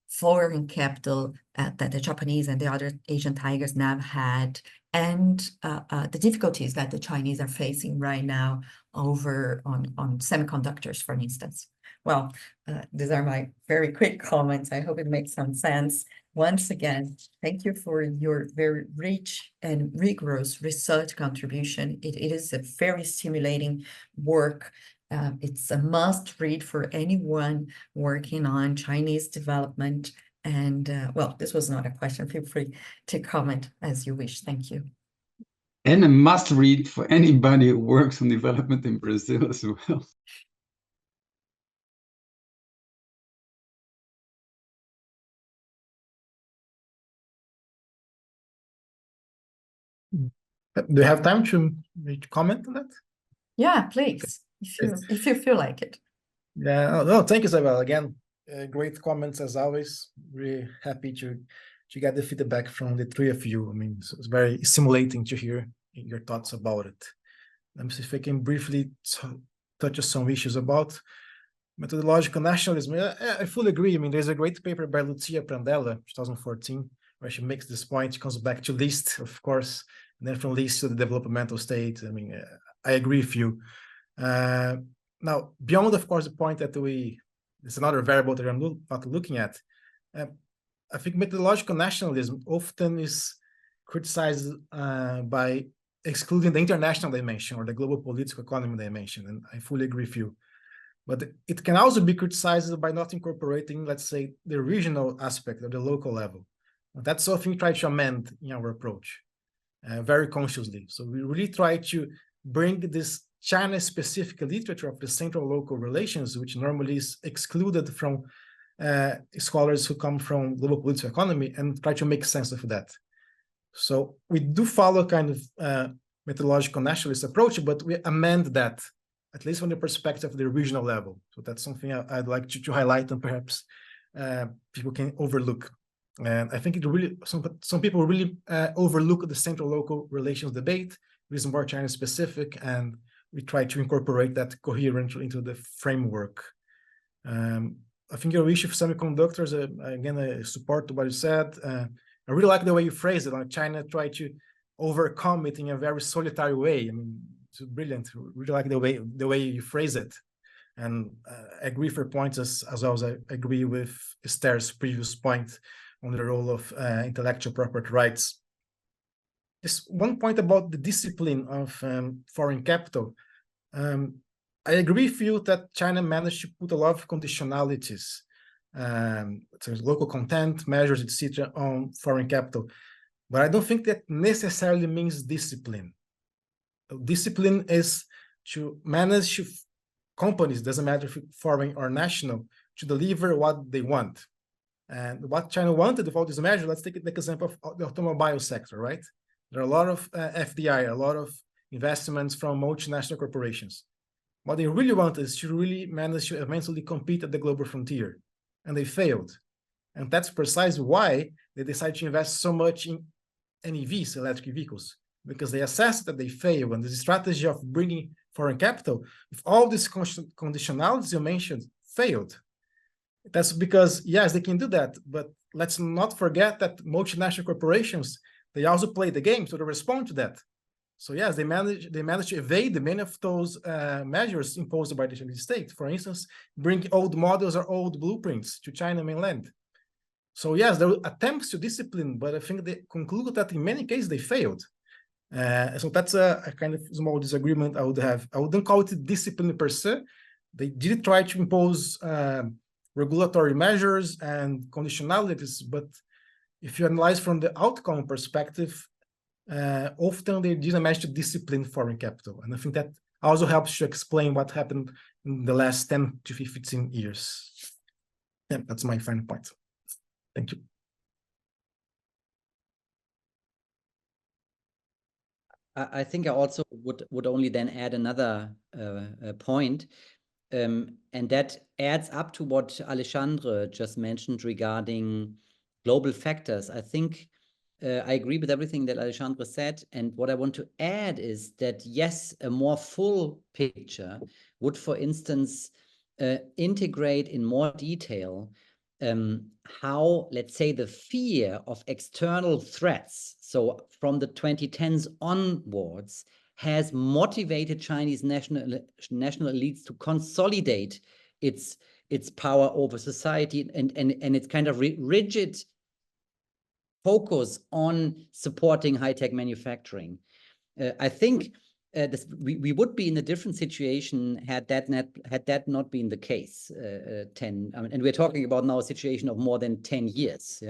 foreign capital that the Japanese and the other Asian tigers now had, and the difficulties that the Chinese are facing right now over on semiconductors, for instance. Well, these are my very quick comments. I hope it makes some sense. Once again, thank you for your very rich and rigorous research contribution. It is a very stimulating work. It's a must read for anyone working on Chinese development. And well, this was not a question. Feel free to comment as you wish. Thank you. And a must read for anybody who works on development in Brazil as well. Do you have time to comment on that? Yeah, please, if you feel like it. Yeah, no, thank you, Isabela. Again, great comments as always. Really happy to get the feedback from the three of you. I mean, it's very stimulating to hear your thoughts about it. Let me see if I can briefly touch on some issues about methodological nationalism. I fully agree. I mean, there's a great paper by Lucia Prandella, 2014, where she makes this point. She comes back to List, of course, and then from List to the developmental state. I mean, I agree with you. Now, beyond, of course, the point that it's another variable that I'm not looking at. I think methodological nationalism often is criticized by excluding the international dimension or the global political economy dimension, and I fully agree with you. But it can also be criticized by not incorporating, let's say, the regional aspect or the local level. That's something we try to amend in our approach very consciously. So we really try to bring this China-specific literature of the central-local relations, which normally is excluded from scholars who come from global political economy, and try to make sense of that. So we do follow kind of methodological nationalist approach, but we amend that, at least from the perspective of the regional level. So that's something I'd like to highlight, and perhaps people can overlook. And I think it really, some people really overlook the central-local relations debate. It is more China-specific, and we try to incorporate that coherently into the framework. I think your issue of semiconductors, again, I support what you said. I really like the way you phrase it. Like China tried to overcome it in a very solitary way. I mean, it's brilliant. I really like the way you phrase it. And I agree with your points as well as I agree with Esther's previous point on the role of intellectual property rights. Just one point about the discipline of foreign capital. I agree with you that China managed to put a lot of conditionalities, local content, measures, etc., on foreign capital. But I don't think that necessarily means discipline. Discipline is to manage companies, doesn't matter if foreign or national, to deliver what they want. And what China wanted with all these measures, let's take the example of the automobile sector, right? There are a lot of FDI, a lot of investments from multinational corporations. What they really want is to really manage to eventually compete at the global frontier. And they failed. And that's precisely why they decided to invest so much in NEVs, electric vehicles, because they assessed that they failed. And the strategy of bringing foreign capital, with all these conditionalities you mentioned, failed. That's because, yes, they can do that, but let's not forget that multinational corporations, they also play the game, so they respond to that. So yes, they managed to evade many of those measures imposed by the Chinese state. For instance, bring old models or old blueprints to China mainland. So yes, there were attempts to discipline, but I think they concluded that in many cases they failed. So that's a kind of small disagreement I would have. I wouldn't call it discipline per se. They did try to impose regulatory measures and conditionalities, but if you analyze from the outcome perspective, often they didn't manage to discipline foreign capital. And I think that also helps to explain what happened in the last 10 to 15 years. Yeah, that's my final point. Thank you. I think I also would only then add another point, and that adds up to what Alexandre just mentioned regarding global factors. I think I agree with everything that Alexandre said, and what I want to add is that, yes, a more full picture would, for instance, integrate in more detail how, let's say, the fear of external threats, so from the 2010s onwards, has motivated Chinese national elites to consolidate its power over society and its kind of rigid focus on supporting high-tech manufacturing. I think we would be in a different situation had that not been the case. And we're talking about now a situation of more than 10 years,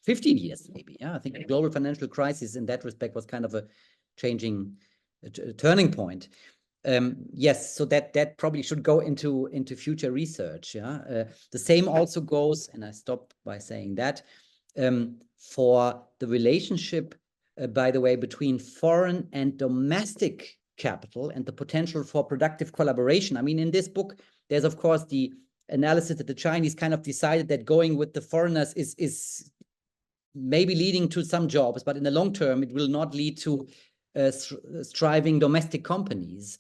15 years maybe. I think the global financial crisis in that respect was kind of a turning point. Yes, so that probably should go into future research. The same also goes, and I stop by saying that, for the relationship, by the way, between foreign and domestic capital and the potential for productive collaboration. I mean, in this book, there's, of course, the analysis that the Chinese kind of decided that going with the foreigners is maybe leading to some jobs, but in the long term, it will not lead to thriving domestic companies.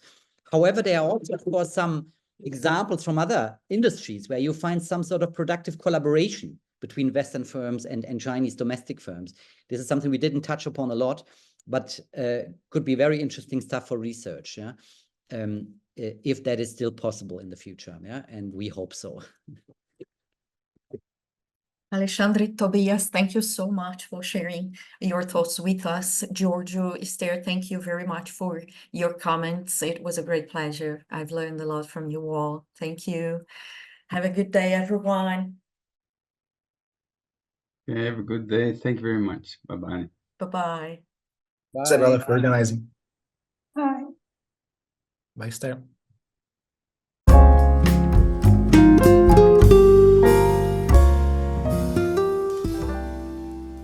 However, there are also, of course, some examples from other industries where you find some sort of productive collaboration between Western firms and Chinese domestic firms. This is something we didn't touch upon a lot, but could be very interesting stuff for research, if that is still possible in the future, and we hope so. Alexandre, Tobias, thank you so much for sharing your thoughts with us. Giorgio, Esther, thank you very much for your comments. It was a great pleasure. I've learned a lot from you all. Thank you. Have a good day, everyone. Okay, have a good day. Thank you very much. Bye-bye. Bye-bye. Isabela, for organizing. Hi. Bye, Esther.